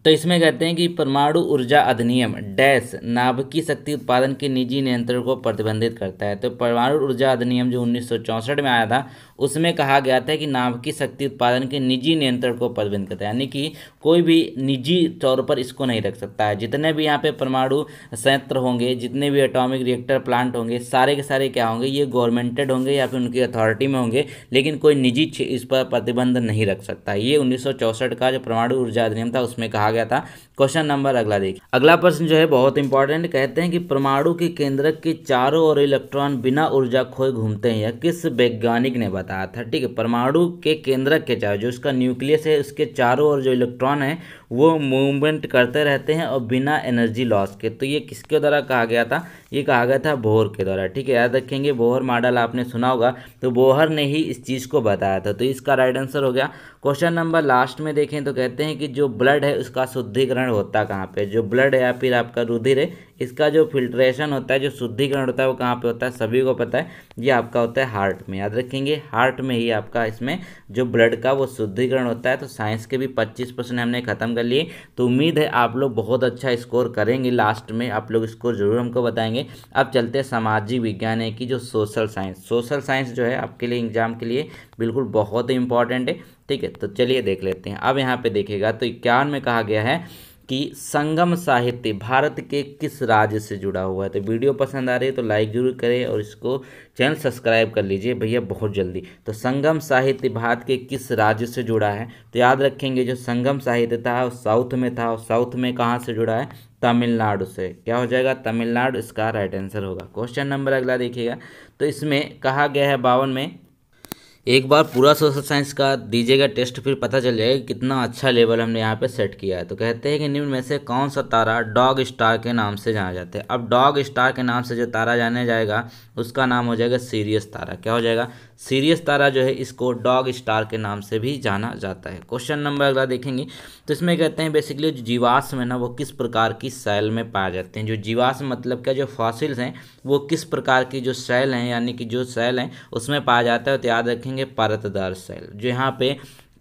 तो इसमें कहते हैं कि परमाणु ऊर्जा अधिनियम डैश नाभिकीय शक्ति उत्पादन के निजी नियंत्रण को प्रतिबंधित करता है। तो परमाणु ऊर्जा अधिनियम जो 1964 में आया था उसमें कहा गया था कि नाभिकीय शक्ति उत्पादन के निजी नियंत्रण को प्रतिबंधित करता है, यानी कि कोई भी निजी तौर पर इसको नहीं रख सकता है। जितने भी यहाँ पे परमाणु संयंत्र होंगे, जितने भी एटॉमिक रिएक्टर प्लांट होंगे, सारे के सारे क्या होंगे, ये गवर्नमेंटेड होंगे या फिर उनकी अथॉरिटी में होंगे, लेकिन कोई निजी इस पर प्रतिबंध नहीं रख सकता। ये 1964 का जो परमाणु ऊर्जा अधिनियम था उसमें कहा गया था। क्वेश्चन नंबर अगला देखिए। अगला प्रश्न जो है बहुत इंपॉर्टेंट, कहते हैं कि परमाणु के केंद्रक के चारों ओर इलेक्ट्रॉन बिना ऊर्जा खोए घूमते हैं, यह किस वैज्ञानिक ने बताया था। ठीक है, परमाणु के केंद्रक के चारों, जो उसका न्यूक्लियस है उसके चारों ओर जो इलेक्ट्रॉन है वो मूवमेंट करते रहते हैं और बिना एनर्जी लॉस के। तो ये किसके द्वारा कहा गया था, ये कहा गया था बोहर के द्वारा। ठीक है, याद रखेंगे बोहर मॉडल आपने सुना होगा, तो बोहर ने ही इस चीज़ को बताया था। तो इसका राइट आंसर हो गया। क्वेश्चन नंबर लास्ट में देखें तो कहते हैं कि जो ब्लड है उसका शुद्धिकरण होता कहाँ पे, जो ब्लड है या फिर आपका रुधिर है इसका जो फिल्ट्रेशन होता है, जो शुद्धिकरण होता है वो कहाँ पे होता है, सभी को पता है, ये आपका होता है हार्ट में। याद रखेंगे हार्ट में ही आपका इसमें जो ब्लड का वो शुद्धिकरण होता है। तो साइंस के भी 25% हमने खत्म कर लिए। तो उम्मीद है आप लोग बहुत अच्छा स्कोर करेंगे, लास्ट में आप लोग स्कोर जरूर हमको बताएंगे। अब चलते हैं सामाजिक विज्ञान है कि जो सोशल साइंस, सोशल साइंस जो है आपके लिए एग्जाम के लिए बिल्कुल बहुत ही इंपॉर्टेंट है। ठीक है, तो चलिए देख लेते हैं। अब यहाँ पे देखिएगा तो 51 में कहा गया है कि संगम साहित्य भारत के किस राज्य से जुड़ा हुआ है। तो वीडियो पसंद आ रही है तो लाइक जरूर करें और इसको चैनल सब्सक्राइब कर लीजिए भैया बहुत जल्दी। तो संगम साहित्य भारत के किस राज्य से जुड़ा है, तो याद रखेंगे जो संगम साहित्य था वो साउथ में था, और साउथ में कहाँ से जुड़ा है, तमिलनाडु से। क्या हो जाएगा, तमिलनाडु इसका राइट आंसर होगा। क्वेश्चन नंबर अगला देखिएगा। तो इसमें कहा गया है 52 में, एक बार पूरा सोशल साइंस का दीजिएगा टेस्ट, फिर पता चल जाएगा कितना अच्छा लेवल हमने यहाँ पे सेट किया है। तो कहते हैं कि निम्न में से कौन सा तारा डॉग स्टार के नाम से जाना जाता है। अब डॉग स्टार के नाम से जो तारा जाना जाएगा उसका नाम हो जाएगा सीरियस तारा। क्या हो जाएगा, सीरियस तारा जो है इसको डॉग स्टार के नाम से भी जाना जाता है। क्वेश्चन नंबर अगला देखेंगे। तो इसमें कहते हैं बेसिकली जो जीवाश्म है ना वो किस प्रकार की सेल में पाए जाते हैं। जो जीवाश्म मतलब क्या, जो फॉसिल्स हैं वो किस प्रकार की जो सेल हैं, यानी कि जो सेल हैं उसमें पाया जाता है। तो याद रखेंगे परतदार सेल। जो यहाँ पे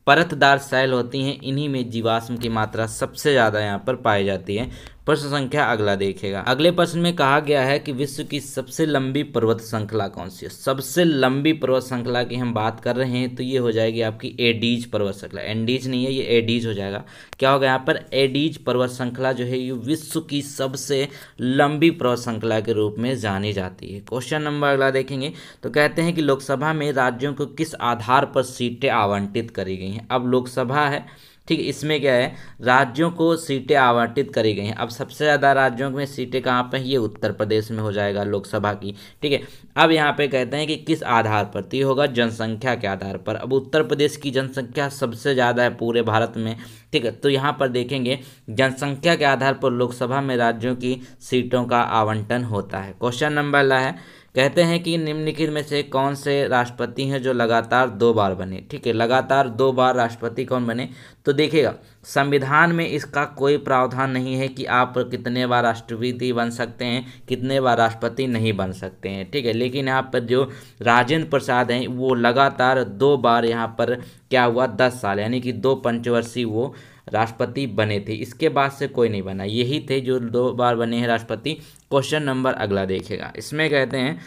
परतदार सेल होती हैं इन्हीं में जीवाश्म की मात्रा सबसे ज़्यादा यहाँ पर पाई जाती है। प्रश्न संख्या अगला देखिएगा। अगले प्रश्न में कहा गया है कि विश्व की सबसे लंबी पर्वत श्रृंखला कौन सी है। सबसे लंबी पर्वत श्रृंखला की हम बात कर रहे हैं तो ये हो जाएगी आपकी एडीज पर्वत श्रृंखला। एंडीज नहीं है, ये एडीज हो जाएगा। क्या होगा यहाँ पर, एडीज पर्वत श्रृंखला जो है ये विश्व की सबसे लंबी पर्वत श्रृंखला के रूप में जानी जाती है। क्वेश्चन नंबर अगला देखेंगे। तो कहते हैं कि लोकसभा में राज्यों को किस आधार पर सीटें आवंटित करी गई हैं। अब लोकसभा है, ठीक है, इसमें क्या है, राज्यों को सीटें आवंटित करी गई हैं। अब सबसे ज़्यादा राज्यों में सीटें कहाँ पे, ये उत्तर प्रदेश में हो जाएगा लोकसभा की। ठीक है, अब यहाँ पे कहते हैं कि किस आधार पर, तो ये होगा जनसंख्या के आधार पर। अब उत्तर प्रदेश की जनसंख्या सबसे ज़्यादा है पूरे भारत में। ठीक है, तो यहाँ पर देखेंगे जनसंख्या के आधार पर लोकसभा में राज्यों की सीटों का आवंटन होता है। क्वेश्चन नंबर ला है, कहते हैं कि निम्नलिखित में से कौन से राष्ट्रपति हैं जो लगातार 2 बार बने। ठीक है, लगातार 2 बार राष्ट्रपति कौन बने, तो देखिएगा संविधान में इसका कोई प्रावधान नहीं है कि आप कितने बार राष्ट्रपति बन सकते हैं, कितने बार राष्ट्रपति नहीं बन सकते हैं। ठीक है, लेकिन यहाँ पर जो राजेंद्र प्रसाद हैं वो लगातार 2 बार यहाँ पर क्या हुआ, 10 साल यानी कि 2 पंचवर्षीय वो राष्ट्रपति बने थे। इसके बाद से कोई नहीं बना, यही थे जो 2 बार बने हैं राष्ट्रपति। क्वेश्चन नंबर अगला देखेगा। इसमें कहते हैं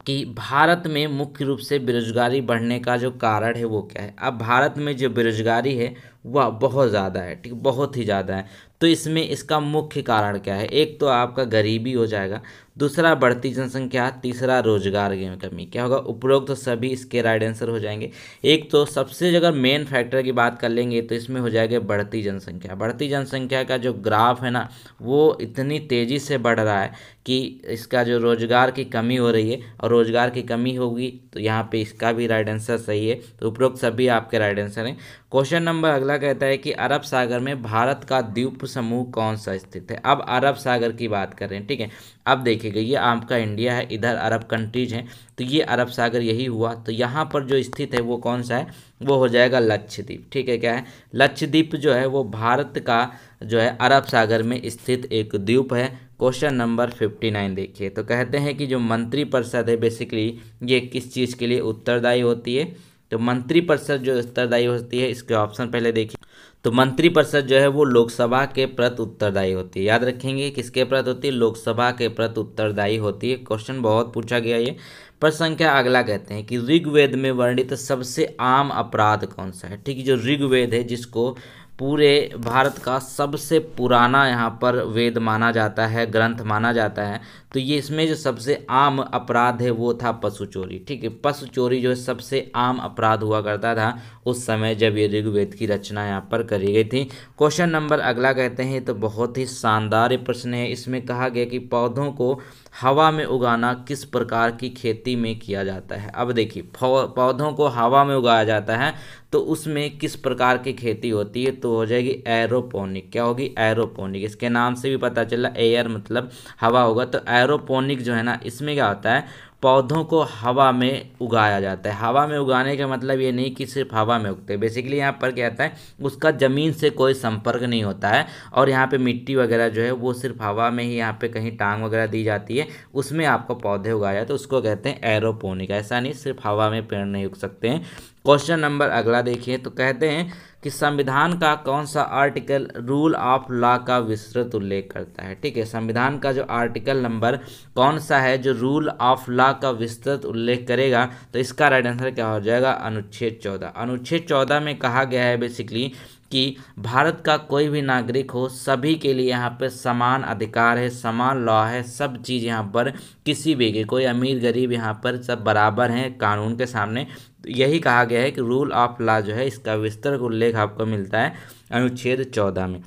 कि भारत में मुख्य रूप से बेरोजगारी बढ़ने का जो कारण है वो क्या है। अब भारत में जो बेरोजगारी है वह बहुत ज़्यादा है, ठीक, बहुत ही ज़्यादा है। तो इसमें इसका मुख्य कारण क्या है, एक तो आपका गरीबी हो जाएगा, दूसरा बढ़ती जनसंख्या, तीसरा रोजगार की कमी। क्या होगा, उपरोक्त तो सभी इसके राइट आंसर हो जाएंगे। एक तो सबसे अगर मेन फैक्टर की बात कर लेंगे तो इसमें हो जाएगा बढ़ती जनसंख्या। बढ़ती जनसंख्या का जो ग्राफ है ना वो इतनी तेज़ी से बढ़ रहा है कि इसका जो रोजगार की कमी हो रही है, और रोजगार की कमी होगी तो यहाँ पे इसका भी राइट आंसर सही है। तो उपरोक्त सभी आपके राइट आंसर हैं। क्वेश्चन नंबर अगला कहता है कि अरब सागर में भारत का द्वीप समूह कौन सा स्थित है। अब अरब सागर की बात कर रहे हैं। ठीक है, अब देखिएगा ये आपका इंडिया है, इधर अरब कंट्रीज हैं, तो ये अरब सागर यही हुआ। तो यहाँ पर जो स्थित है वो कौन सा है, वो हो जाएगा लक्षद्वीप। ठीक है, क्या है, लक्षद्वीप जो है वो भारत का जो है अरब सागर में स्थित एक द्वीप है। क्वेश्चन नंबर 59 देखिए। तो कहते हैं कि जो मंत्रिपरिषद है बेसिकली ये किस चीज़ के लिए उत्तरदायी होती है। तो मंत्रिपरिषद जो उत्तरदायी होती है, इसके ऑप्शन पहले देखिए। तो मंत्रिपरिषद जो है वो लोकसभा के प्रति उत्तरदायी होती है। याद रखेंगे किसके प्रति होती है, लोकसभा के प्रति उत्तरदायी होती है। क्वेश्चन बहुत पूछा गया ये। प्रश्न संख्या अगला कहते हैं कि ऋग्वेद में वर्णित सबसे आम अपराध कौन सा है। ठीक है, जो ऋग्वेद है जिसको पूरे भारत का सबसे पुराना यहाँ पर वेद माना जाता है, ग्रंथ माना जाता है, तो ये इसमें जो सबसे आम अपराध है वो था पशु चोरी। ठीक है, पशु चोरी जो है सबसे आम अपराध हुआ करता था उस समय जब ये ऋग्वेद की रचना यहाँ पर करी गई थी। क्वेश्चन नंबर अगला कहते हैं, तो बहुत ही शानदार प्रश्न है। इसमें कहा गया कि पौधों को हवा में उगाना किस प्रकार की खेती में किया जाता है। अब देखिए पौधों को हवा में उगाया जाता है तो उसमें किस प्रकार की खेती होती है, तो हो जाएगी एरोपोनिक। क्या होगी, एरोपोनिक। इसके नाम से भी पता चला एयर मतलब हवा होगा, तो एरोपोनिक जो है ना इसमें क्या होता है, पौधों को हवा में उगाया जाता है। हवा में उगाने का मतलब ये नहीं कि सिर्फ हवा में उगते, बेसिकली यहाँ पर क्या होता है उसका ज़मीन से कोई संपर्क नहीं होता है, और यहाँ पे मिट्टी वगैरह जो है वो सिर्फ हवा में ही यहाँ पे कहीं टांग वगैरह दी जाती है, उसमें आपको पौधे उगाया तो उसको कहते हैं एरोपोनिक। ऐसा नहीं सिर्फ हवा में पेड़ नहीं उग सकते हैं। क्वेश्चन नंबर अगला देखिए। तो कहते हैं कि संविधान का कौन सा आर्टिकल रूल ऑफ लॉ का विस्तृत उल्लेख करता है। ठीक है, संविधान का जो आर्टिकल नंबर कौन सा है जो रूल ऑफ लॉ का विस्तृत उल्लेख करेगा, तो इसका राइट आंसर क्या हो जाएगा, अनुच्छेद 14। अनुच्छेद 14 में कहा गया है बेसिकली कि भारत का कोई भी नागरिक हो सभी के लिए यहाँ पे समान अधिकार है, समान लॉ है, सब चीज़ यहाँ पर किसी भी के, कोई अमीर गरीब यहाँ पर सब बराबर हैं कानून के सामने। तो यही कहा गया है कि रूल ऑफ लॉ जो है इसका विस्तृत उल्लेख आपको मिलता है अनुच्छेद 14 में।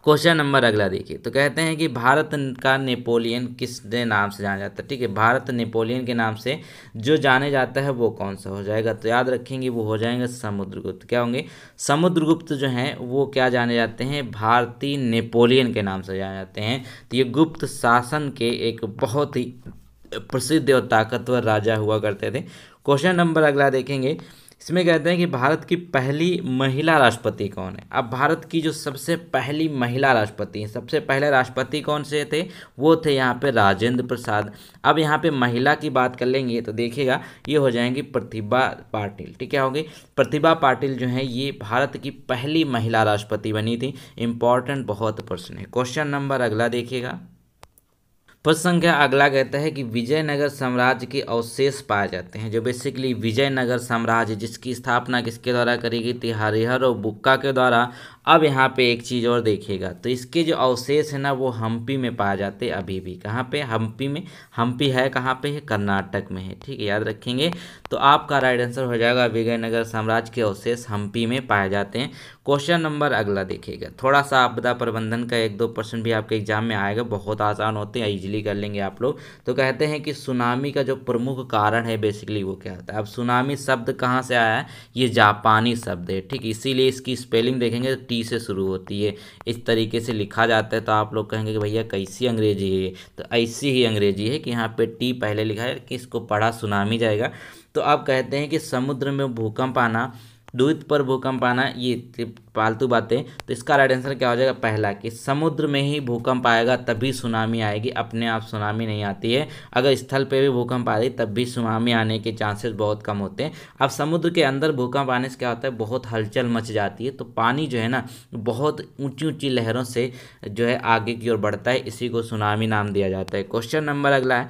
क्वेश्चन नंबर अगला देखिए। तो कहते हैं कि भारत का नेपोलियन किसके नाम से जाना जाता है। ठीक है, भारत नेपोलियन के नाम से जो जाने जाता है वो कौन सा हो जाएगा, तो याद रखेंगे वो हो जाएंगे समुद्रगुप्त। क्या होंगे, समुद्रगुप्त जो हैं वो क्या जाने जाते हैं, भारतीय नेपोलियन के नाम से जाने जाते हैं। तो ये गुप्त शासन के एक बहुत ही प्रसिद्ध और ताकतवर राजा हुआ करते थे। क्वेश्चन नंबर अगला देखेंगे। इसमें कहते हैं कि भारत की पहली महिला राष्ट्रपति कौन है। अब भारत की जो सबसे पहली महिला राष्ट्रपति हैं, सबसे पहले राष्ट्रपति कौन से थे, वो थे यहाँ पे राजेंद्र प्रसाद। अब यहाँ पे महिला की बात कर लेंगे तो देखिएगा ये हो जाएंगी प्रतिभा पाटिल। ठीक है, हो गई प्रतिभा पाटिल जो है ये भारत की पहली महिला राष्ट्रपति बनी थी। इंपॉर्टेंट बहुत प्रश्न है। क्वेश्चन नंबर अगला देखिएगा। प्रश्न संख्या अगला कहता है कि विजयनगर साम्राज्य के अवशेष पाए जाते हैं। जो बेसिकली विजयनगर साम्राज्य जिसकी स्थापना किसके द्वारा करी गई थी, हरिहर और बुक्का के द्वारा। अब यहाँ पे एक चीज़ और देखिएगा, तो इसके जो अवशेष है ना वो हम्पी में पाए जाते हैं अभी भी। कहाँ पे, हम्पी में। हम्पी है कहाँ पे है, कर्नाटक में है। ठीक है, याद रखेंगे। तो आपका राइट आंसर हो जाएगा विजयनगर साम्राज्य के अवशेष हम्पी में पाए जाते हैं। क्वेश्चन नंबर अगला देखिएगा। थोड़ा सा आपदा प्रबंधन का 1-2% भी आपके एग्जाम में आएगा, बहुत आसान होते हैं, इजीली कर लेंगे आप लोग। तो कहते हैं कि सुनामी का जो प्रमुख कारण है बेसिकली वो क्या होता है। अब सुनामी शब्द कहाँ से आया है, ये जापानी शब्द है। ठीक, इसीलिए इसकी स्पेलिंग देखेंगे टी से शुरू होती है, इस तरीके से लिखा जाता है। तो आप लोग कहेंगे कि भैया कैसी अंग्रेजी है, तो ऐसी ही अंग्रेजी है कि यहाँ पे टी पहले लिखा है कि इसको पढ़ा सुनामी जाएगा। तो आप कहते हैं कि समुद्र में भूकंप आना, द्वीप पर भूकंप आना, ये फालतू बातें। तो इसका राइट आंसर क्या हो जाएगा, पहला, कि समुद्र में ही भूकंप आएगा तभी सुनामी आएगी, अपने आप सुनामी नहीं आती है। अगर स्थल पे भी भूकंप आ रही तब भी सुनामी आने के चांसेस बहुत कम होते हैं। अब समुद्र के अंदर भूकंप आने से क्या होता है, बहुत हलचल मच जाती है, तो पानी जो है ना बहुत ऊंची ऊंची लहरों से जो है आगे की ओर बढ़ता है, इसी को सुनामी नाम दिया जाता है। क्वेश्चन नंबर अगला है,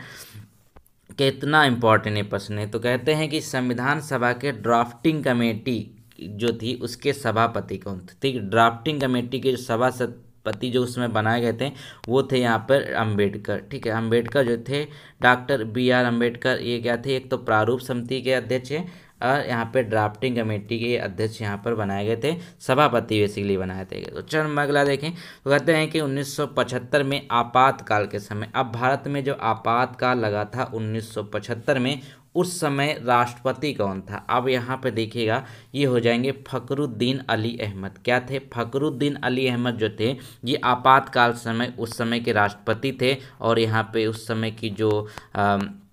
कितना इंपॉर्टेंट है प्रश्न है। तो कहते हैं कि संविधान सभा के ड्राफ्टिंग कमेटी जो थी उसके सभापति कौन थे। ठीक, ड्राफ्टिंग कमेटी के सभापति जो उसमें बनाए गए थे वो थे यहाँ पर अंबेडकर। ठीक है, अंबेडकर जो थे डॉक्टर BR अम्बेडकर, ये क्या थे, एक तो प्रारूप समिति के अध्यक्ष हैं और यहाँ पे ड्राफ्टिंग कमेटी के अध्यक्ष यहाँ पर बनाए गए थे, सभापति बेसिकली बनाए थे। तो चलो अगला देखें। तो कहते हैं कि 1975 में आपातकाल के समय, अब भारत में जो आपातकाल लगा था 1975 में, उस समय राष्ट्रपति कौन था। अब यहाँ पे देखिएगा ये हो जाएंगे फखरुद्दीन अली अहमद। क्या थे, फखरुद्दीन अली अहमद जो थे ये आपातकाल समय उस समय के राष्ट्रपति थे। और यहाँ पे उस समय की जो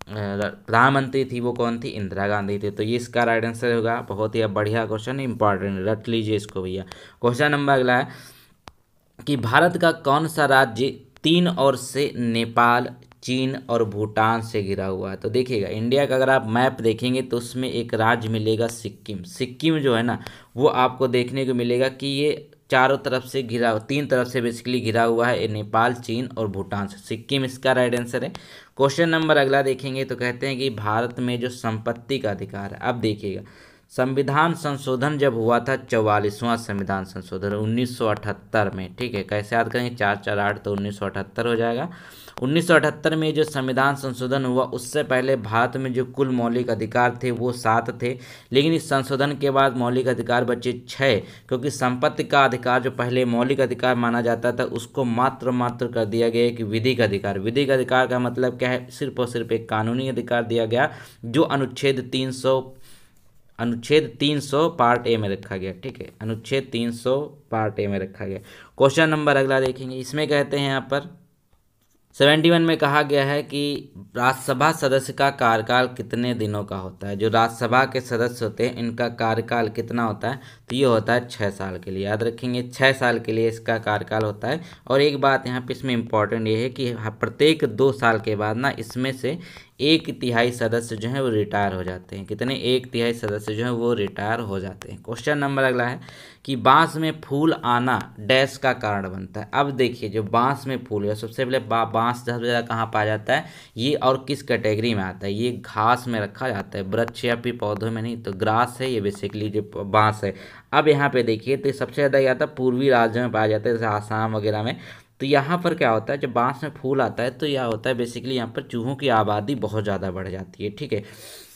प्रधानमंत्री थी वो कौन थी, इंदिरा गांधी थी। तो ये इसका राइट आंसर होगा। बहुत ही बढ़िया क्वेश्चन, इंपॉर्टेंट, रट लीजिए इसको भैया। क्वेश्चन नंबर अगला है कि भारत का कौन सा राज्य तीन ओर से नेपाल, चीन और भूटान से घिरा हुआ है। तो देखिएगा इंडिया का अगर आप मैप देखेंगे तो उसमें एक राज्य मिलेगा सिक्किम। सिक्किम जो है ना वो आपको देखने को मिलेगा कि ये चारों तरफ से घिरा, तीन तरफ से बेसिकली घिरा हुआ है, नेपाल, चीन और भूटान से। सिक्किम इसका राइट आंसर है। क्वेश्चन नंबर अगला देखेंगे तो कहते हैं कि भारत में जो संपत्ति का अधिकार है, अब देखिएगा संविधान संशोधन जब हुआ था, 44वां संविधान संशोधन 1978 में, ठीक है, कैसे याद करेंगे, 448 तो 1978 हो जाएगा। 1978 में जो संविधान संशोधन हुआ उससे पहले भारत में जो कुल मौलिक अधिकार थे वो 7 थे, लेकिन इस संशोधन के बाद मौलिक अधिकार बचे 6, क्योंकि संपत्ति का अधिकार जो पहले मौलिक अधिकार माना जाता था उसको मात्र कर दिया गया एक विधिक अधिकार। विधिक अधिकार का मतलब क्या है, सिर्फ और सिर्फ एक कानूनी अधिकार दिया गया जो अनुच्छेद 300 पार्ट ए में रखा गया, ठीक है, अनुच्छेद 300 पार्ट ए में रखा गया। क्वेश्चन नंबर अगला देखेंगे, इसमें कहते हैं यहाँ पर 71 में कहा गया है कि राज्यसभा सदस्य का कार्यकाल कितने दिनों का होता है। जो राज्यसभा के सदस्य होते हैं इनका कार्यकाल कितना होता है, तो ये होता है 6 साल के लिए, याद रखेंगे 6 साल के लिए इसका कार्यकाल होता है। और एक बात यहाँ पे इसमें इम्पॉर्टेंट ये है कि प्रत्येक 2 साल के बाद ना इसमें से 1/3 सदस्य जो है वो रिटायर हो जाते हैं। कितने, 1/3 सदस्य जो है वो रिटायर हो जाते हैं। क्वेश्चन नंबर अगला है कि बांस में फूल आना डैश का कारण बनता है। अब देखिए जो बांस में फूल है, सबसे पहले बांस सबसे ज़्यादा कहाँ पाया जाता है, ये और किस कैटेगरी में आता है, ये घास में रखा जाता है, वृक्ष या फिर पौधों में नहीं, तो ग्रास है ये बेसिकली जो बांस है। अब यहाँ पे देखिए तो सबसे ज़्यादा क्या आता है, पूर्वी राज्यों में पाया जाता है, जैसे आसाम वगैरह में। तो यहाँ पर क्या होता है, जब बांस में फूल आता है तो यह होता है बेसिकली यहाँ पर चूहों की आबादी बहुत ज़्यादा बढ़ जाती है, ठीक है।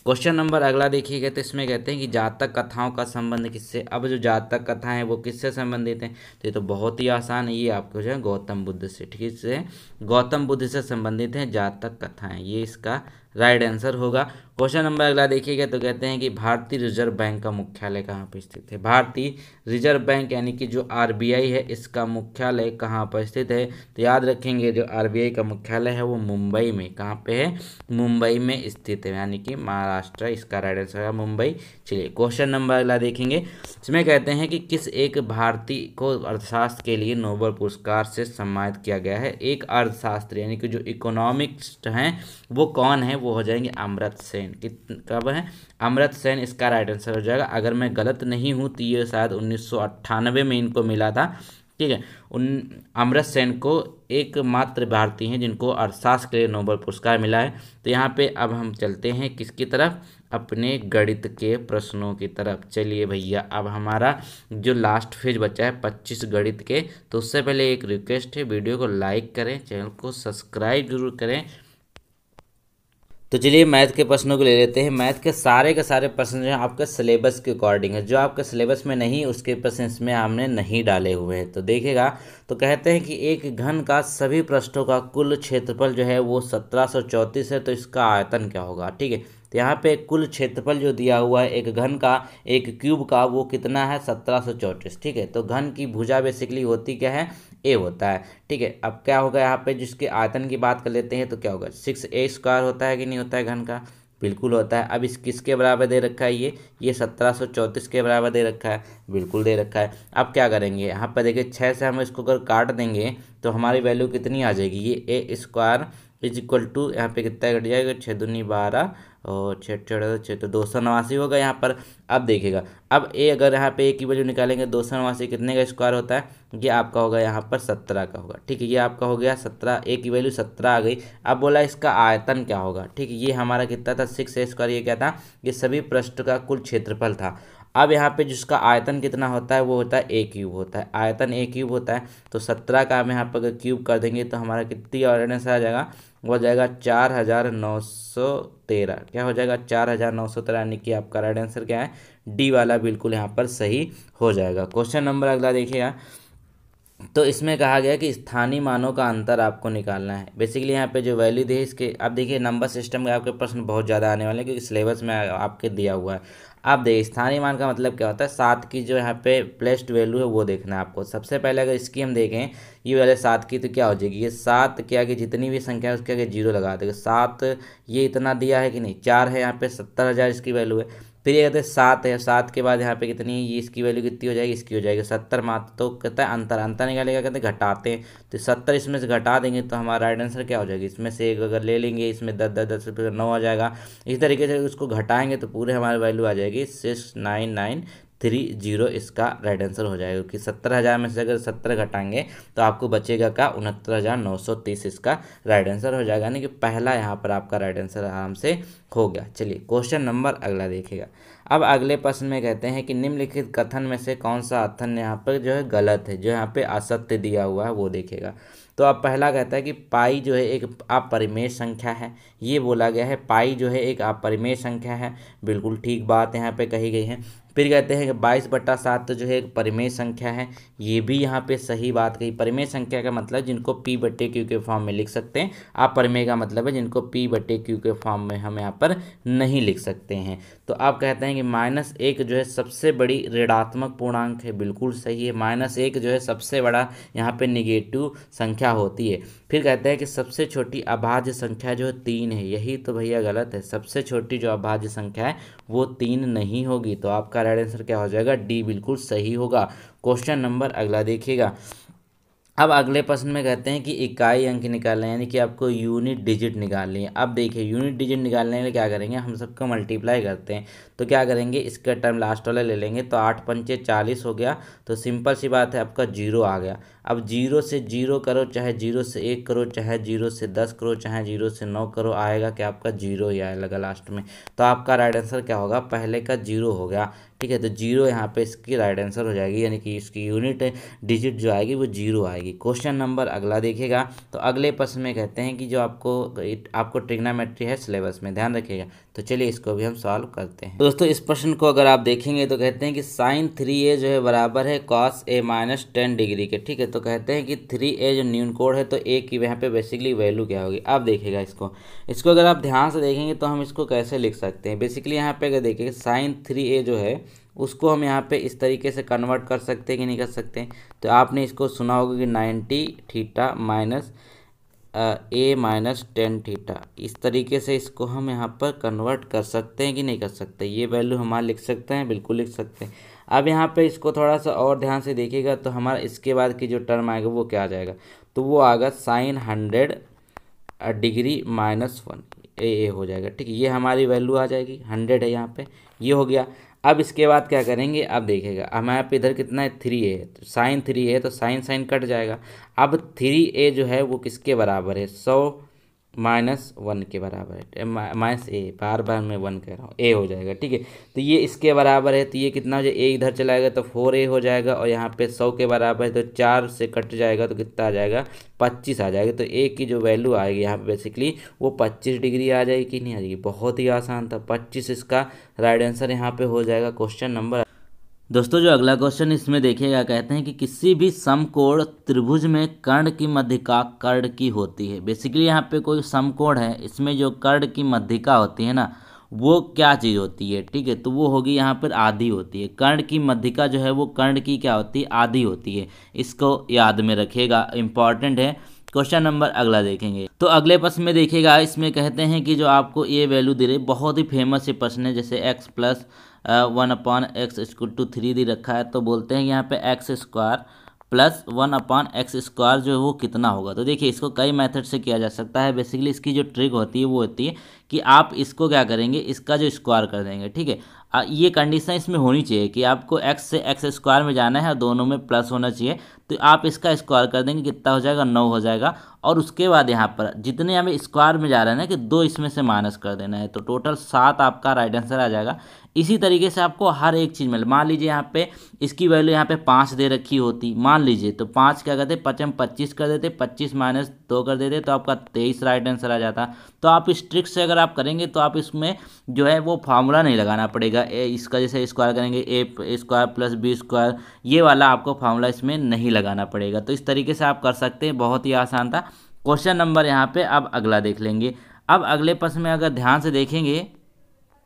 क्वेश्चन नंबर अगला देखिएगा तो इसमें कहते हैं कि जातक कथाओं का संबंध किससे। अब जो जातक कथाएं हैं वो किससे संबंधित हैं, तो ये तो बहुत ही आसान है, ये आपको जो है गौतम बुद्ध से, ठीक है, गौतम बुद्ध से संबंधित हैं जातक कथाएं, ये इसका राइट आंसर होगा। क्वेश्चन नंबर अगला देखिएगा तो कहते हैं कि भारतीय रिजर्व बैंक का मुख्यालय कहाँ पर स्थित है। भारतीय रिजर्व बैंक यानी कि जो आरबीआई है इसका मुख्यालय कहाँ पर स्थित है, तो याद रखेंगे जो आरबीआई का मुख्यालय है वो मुंबई में, कहाँ पे है, मुंबई में स्थित है, यानी कि महाराष्ट्र, इसका राइट आंसर है मुंबई। चलिए क्वेश्चन नंबर अगला देखेंगे, इसमें कहते हैं कि किस एक भारतीय को अर्थशास्त्र के लिए नोबेल पुरस्कार से सम्मानित किया गया है। एक अर्थशास्त्री यानी कि जो इकोनॉमिस्ट हैं वो कौन है, वो हो जाएंगे अमर्त्य सेन। कब है, अमर्त्य सेन इसका राइट आंसर हो जाएगा। अगर मैं गलत नहीं हूँ तो ये शायद 1998 में इनको मिला था, ठीक है। उन अमर्त्य सेन को एकमात्र भारतीय हैं जिनको अर्थशास्त्र के लिए नोबेल पुरस्कार मिला है। तो यहाँ पे अब हम चलते हैं किसकी तरफ, अपने गणित के प्रश्नों की तरफ। चलिए भैया अब हमारा जो लास्ट फेज बचा है 25 गणित के, तो उससे पहले एक रिक्वेस्ट है, वीडियो को लाइक करें, चैनल को सब्सक्राइब जरूर करें। तो चलिए मैथ के प्रश्नों को ले लेते हैं। मैथ के सारे प्रश्न जो हैं आपके सिलेबस के अकॉर्डिंग है, जो आपके सिलेबस में नहीं उसके प्रश्न इसमें हमने नहीं डाले हुए हैं। तो देखिएगा तो कहते हैं कि एक घन का सभी पृष्ठों का कुल क्षेत्रफल जो है वो 1734 है, तो इसका आयतन क्या होगा, ठीक है। तो यहाँ पे कुल क्षेत्रफल जो दिया हुआ है एक घन का, एक क्यूब का, वो कितना है 1734, ठीक है। तो घन की भुजा बेसिकली होती क्या है, ए होता है, ठीक है। अब क्या होगा यहाँ पे जिसके आयतन की बात कर लेते हैं तो क्या होगा, 6a² होता है कि नहीं होता है घन का, बिल्कुल होता है। अब इस किसके बराबर दे रखा है, ये 1734 के बराबर दे रखा है, बिल्कुल दे रखा है। अब क्या करेंगे यहाँ पर देखिए 6 से हम इसको अगर काट देंगे तो हमारी वैल्यू कितनी आ जाएगी, ये a² इज इक्वल टू यहाँ पे कितना कट जाएगा, 6 दूनी 12 और 6 तो 289 होगा यहाँ पर। अब देखिएगा अब ए अगर यहाँ पे ए की वैल्यू निकालेंगे 289 कितने का स्क्वायर होता है, ये आपका होगा यहाँ पर 17 का होगा, ठीक है। ये आपका हो गया 17, ए की वैल्यू 17 आ गई। अब बोला इसका आयतन क्या होगा, ठीक है। ये हमारा कितना था 6a², ये क्या था, ये सभी पृष्ठ का कुल क्षेत्रफल था। अब यहाँ पे जिसका आयतन कितना होता है वो होता है a³ होता है, आयतन a³ होता है। तो 17 का हम यहाँ पर अगर क्यूब कर देंगे तो हमारा कितनी आंसर आ जाएगा, वो हो जाएगा 4913, क्या हो जाएगा 4913, यानी कि आपका राइट आंसर क्या है, डी वाला बिल्कुल यहाँ पर सही हो जाएगा। क्वेश्चन नंबर अगला देखिएगा तो इसमें कहा गया कि स्थानीय मानों का अंतर आपको निकालना है। बेसिकली यहाँ पे जो वैल्यू दी है इसके, अब देखिए नंबर सिस्टम के आपके प्रश्न बहुत ज़्यादा आने वाले हैं क्योंकि सिलेबस में आपके दिया हुआ है। आप देखिए स्थानीय मान का मतलब क्या होता है, 7 की जो यहाँ पे प्लेस्ड वैल्यू है वो देखना है आपको। सबसे पहले अगर इसकी हम देखें ये वाले 7 की, तो क्या हो जाएगी, ये 7 के आगे जितनी भी संख्या है उसके आगे 0 लगा देगा। 7 ये इतना दिया है कि नहीं, 4 है यहाँ पे 70,000 इसकी वैल्यू है, फिर ये कहते हैं 7 है, 7 के बाद यहाँ पे कितनी है, ये इसकी वैल्यू कितनी हो जाएगी, इसकी हो जाएगी 70 मात्र। तो कहता है अंतर, अंतर निकालेगा, कहते हैं घटाते हैं, तो 70 इसमें से घटा देंगे तो हमारा राइट आंसर क्या हो जाएगी, इसमें से एक अगर ले लेंगे, इसमें 10 फिर 9 आ जाएगा। इस तरीके से उसको घटाएंगे तो पूरे हमारी वैल्यू आ जाएगी 69930, इसका राइट आंसर हो जाएगा। क्योंकि 70,000 में से अगर 70 घटाएंगे तो आपको बचेगा का 69,930, इसका राइट आंसर हो जाएगा। यानी कि पहला यहाँ पर आपका राइट आंसर आराम से हो गया। चलिए क्वेश्चन नंबर अगला देखिएगा। अब अगले प्रश्न में कहते हैं कि निम्नलिखित कथन में से कौन सा कथन यहाँ पर जो है गलत है, जो यहाँ पे असत्य दिया हुआ है वो देखेगा। तो अब पहला कहता है कि पाई जो है एक अपरिमेय संख्या है, ये बोला गया है पाई जो है एक अपरिमेय संख्या है, बिल्कुल ठीक बात यहाँ पे कही गई है। फिर कहते हैं कि 22/7 जो है एक परिमेय संख्या है, ये भी यहाँ पे सही बात कही। परिमेय संख्या का मतलब जिनको P/Q के फॉर्म में लिख सकते हैं, अपरिमेय का मतलब है जिनको P/Q के फॉर्म में हम यहाँ पर नहीं लिख सकते हैं। तो आप कहते हैं कि -1 जो है सबसे बड़ी ऋणात्मक पूर्णांक है, बिल्कुल सही है। -1 जो है सबसे बड़ा यहाँ पे निगेटिव संख्या होती है। फिर कहते हैं कि सबसे छोटी अभाज्य संख्या जो है 3 है, यही तो भैया गलत है। सबसे छोटी जो अभाज्य संख्या है वो 3 नहीं होगी। तो आपका राइट आंसर क्या हो जाएगा, डी बिल्कुल सही होगा। क्वेश्चन नंबर अगला देखिएगा। अब अगले प्रश्न में कहते हैं कि इकाई अंक निकालना है, यानी कि आपको यूनिट डिजिट निकालनी है। अब देखिए यूनिट डिजिट निकालने के लिए क्या करेंगे, हम सबको मल्टीप्लाई करते हैं। तो क्या करेंगे, इसका टर्म लास्ट वाला ले लेंगे, तो 8 पंचे 40 हो गया। तो सिंपल सी बात है, आपका 0 आ गया। अब 0 से 0 करो, चाहे 0 से 1 करो, चाहे 0 से 10 करो, चाहे 0 से 9 करो, आएगा कि आपका 0 ही आएगा लास्ट में। तो आपका राइट आंसर क्या होगा, पहले का 0 हो गया। ठीक है, तो 0 यहाँ पे इसकी राइट आंसर हो जाएगी, यानी कि इसकी यूनिट डिजिट जो आएगी वो 0 आएगी। क्वेश्चन नंबर अगला देखिएगा। तो अगले प्रश्न में कहते हैं कि जो आपको ट्रिग्नोमेट्री है सिलेबस में, ध्यान रखिएगा। तो चलिए इसको भी हम सॉल्व करते हैं। दोस्तों इस प्रश्न को अगर आप देखेंगे तो कहते हैं कि sin 3a जो है बराबर है cos a - 10 डिग्री के। ठीक है, तो कहते हैं कि 3a जो न्यून कोड है, तो a की यहाँ पे बेसिकली वैल्यू क्या होगी। अब देखिएगा इसको अगर आप ध्यान से देखेंगे तो हम इसको कैसे लिख सकते हैं। बेसिकली यहाँ पे अगर देखिए sin 3a जो है उसको हम यहाँ पे इस तरीके से कन्वर्ट कर सकते हैं कि नहीं कर सकते हैं। तो आपने इसको सुना होगा कि 90θ माइनस a - 10θ, इस तरीके से इसको हम यहाँ पर कन्वर्ट कर सकते हैं कि नहीं कर सकते। ये वैल्यू हमारा लिख सकते हैं, बिल्कुल लिख सकते हैं। अब यहाँ पे इसको थोड़ा सा और ध्यान से देखिएगा तो हमारा इसके बाद की जो टर्म आएगा वो क्या आ जाएगा, तो वो आएगा sin 100 डिग्री -1 a हो जाएगा। ठीक है, ये हमारी वैल्यू आ जाएगी, 100 है यहाँ पे, ये हो गया। अब इसके बाद क्या करेंगे, अब देखिएगा हमारे यहाँ पे इधर कितना है 3a, तो sin 3a है, तो sin कट जाएगा। अब 3a जो है वो किसके बराबर है, 100 -1 के बराबर है, -a, बार बार मैं 1 कह रहा हूँ, a हो जाएगा। ठीक है, तो ये इसके बराबर है, तो ये कितना हो जाएगा, a इधर चलाएगा तो 4a हो जाएगा, और यहाँ पे 100 के बराबर है तो 4 से कट जाएगा तो कितना आ जाएगा, 25 आ जाएगा। तो a की जो वैल्यू आएगी यहाँ पे बेसिकली वो 25 डिग्री आ जाएगी कि नहीं आ जाएगी। बहुत ही आसान था, 25 इसका राइट आंसर यहाँ पे हो जाएगा। क्वेश्चन नंबर दोस्तों जो अगला क्वेश्चन इसमें देखिएगा, कहते हैं कि किसी भी समकोण त्रिभुज में कर्ण की मध्यिका कर्ण की होती है। बेसिकली यहाँ पे कोई समकोण है, इसमें जो कर्ण की मध्यिका होती है ना, वो क्या चीज़ होती है। ठीक है, तो वो होगी यहाँ पर आधी होती है। कर्ण की मध्यिका जो है वो कर्ण की क्या होती है, आधी होती है। इसको याद में रखिएगा, इंपॉर्टेंट है। क्वेश्चन नंबर अगला देखेंगे। तो अगले प्रश्न में देखिएगा, इसमें कहते हैं कि जो आपको ये वैल्यू दे रही, बहुत ही फेमस ये प्रश्न है। जैसे x + 1/x = 3 दे रखा है, तो बोलते हैं यहाँ पे x² + 1/x² जो है वो कितना होगा। तो देखिए इसको कई मेथड से किया जा सकता है। बेसिकली इसकी जो ट्रिक होती है वो होती है कि आप इसको क्या करेंगे, इसका जो स्क्वायर कर देंगे। ठीक है, ये कंडीशन इसमें होनी चाहिए कि आपको x से x² में जाना है और दोनों में प्लस होना चाहिए। तो आप इसका स्क्वायर कर देंगे, कितना हो जाएगा, 9 हो जाएगा। और उसके बाद यहाँ पर जितने हमें स्क्वायर में जा रहा है ना, कि 2 इसमें से माइनस कर देना है, तो टोटल 7 आपका राइट आंसर आ जाएगा। इसी तरीके से आपको हर एक चीज़ में, मान लीजिए यहाँ पे इसकी वैल्यू यहाँ पे 5 दे रखी होती, मान लीजिए, तो 5 क्या करते, 5 हम 25 कर देते, 25 - 2 कर देते, तो आपका 23 राइट आंसर आ जाता। तो आप इस ट्रिक से अगर आप करेंगे तो आप इसमें जो है वो फार्मूला नहीं लगाना पड़ेगा। इसका जैसे स्क्वायर करेंगे a² + b², ये वाला आपको फार्मूला इसमें नहीं लगाना पड़ेगा। तो इस तरीके से आप कर सकते हैं, बहुत ही आसान था। क्वेश्चन नंबर यहाँ पे अब अगला देख लेंगे। अब अगले प्रश्न में अगर ध्यान से देखेंगे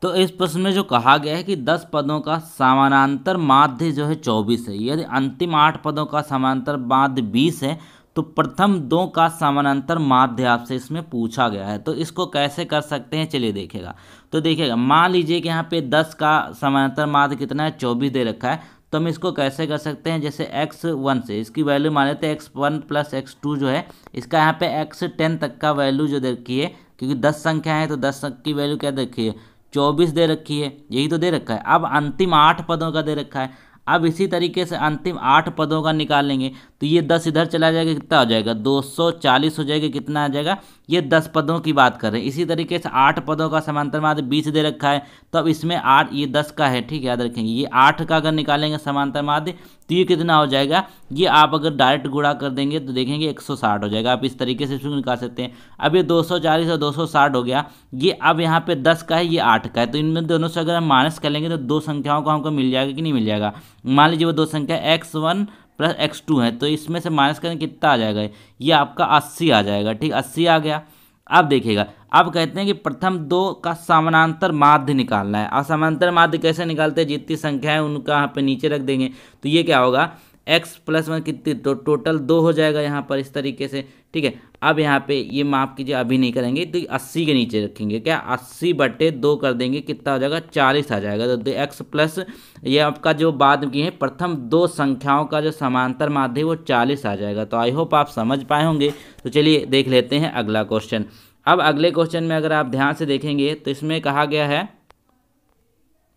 तो इस प्रश्न में जो कहा गया है कि 10 पदों का समानांतर माध्य जो है 24 है। यदि अंतिम 8 पदों का समानांतर माध्य 20 है तो प्रथम 2 का समानांतर माध्य आपसे इसमें पूछा गया है। तो इसको कैसे कर सकते हैं, चलिए देखेगा। तो देखिएगा, मान लीजिए कि यहाँ पे 10 का समानांतर माध्य कितना है, 24 दे रखा है। तो हम इसको कैसे कर सकते हैं, जैसे x1 से इसकी वैल्यू मान लेते हैं x1 प्लस x2 जो है, इसका यहाँ पे x10 तक का वैल्यू जो दे रखी है, क्योंकि 10 संख्या है तो 10 तक की वैल्यू क्या दे रखी है, 24 दे रखी है, यही तो दे रखा है। अब अंतिम 8 पदों का दे रखा है। अब इसी तरीके से अंतिम 8 पदों का निकालेंगे तो ये 10 इधर चला जाएगा, कितना हो जाएगा, 240 हो जाएगा, कितना आ जाएगा, ये 10 पदों की बात कर रहे हैं। इसी तरीके से 8 पदों का समांतर माध्य 20 दे रखा है, तो अब इसमें 8, ये 10 का है, ठीक है, याद रखेंगे। ये 8 का अगर निकालेंगे समांतर माध्य तो ये कितना हो जाएगा, ये आप अगर डायरेक्ट गुणा कर देंगे तो देखेंगे 160 हो जाएगा। आप इस तरीके से इसको निकाल सकते हैं। अब ये 240 और 260 हो गया, ये अब यहाँ पे 10 का है, ये 8 का है, तो इनमें दोनों से अगर हम माइनस कर लेंगे तो दो संख्याओं को हमको मिल जाएगा कि नहीं मिल जाएगा। मान लीजिए वो दो संख्या x1 प्लस x2 है, तो इसमें से माइनस करें कितना आ जाएगा, ये आपका 80 आ जाएगा, ठीक, 80 आ गया। अब देखिएगा, अब कहते हैं कि प्रथम दो का समानांतर माध्य निकालना है। और समानांतर माध्य कैसे निकालते हैं, जितनी संख्या है उनका यहाँ पे नीचे रख देंगे, तो ये क्या होगा, x प्लस 1 कितनी, तो टोटल 2 हो जाएगा यहाँ पर, इस तरीके से, ठीक है। अब यहाँ पे ये माफ कीजिए, अभी नहीं करेंगे, तो 80 के नीचे रखेंगे, क्या 80/2 कर देंगे, कितना हो जाएगा, 40 आ जाएगा। तो x प्लस ये आपका जो बाद की है प्रथम दो संख्याओं का जो समांतर माध्य है वो 40 आ जाएगा। तो आई होप आप समझ पाए होंगे। तो चलिए देख लेते हैं अगला क्वेश्चन। अब अगले क्वेश्चन में अगर आप ध्यान से देखेंगे तो इसमें कहा गया है,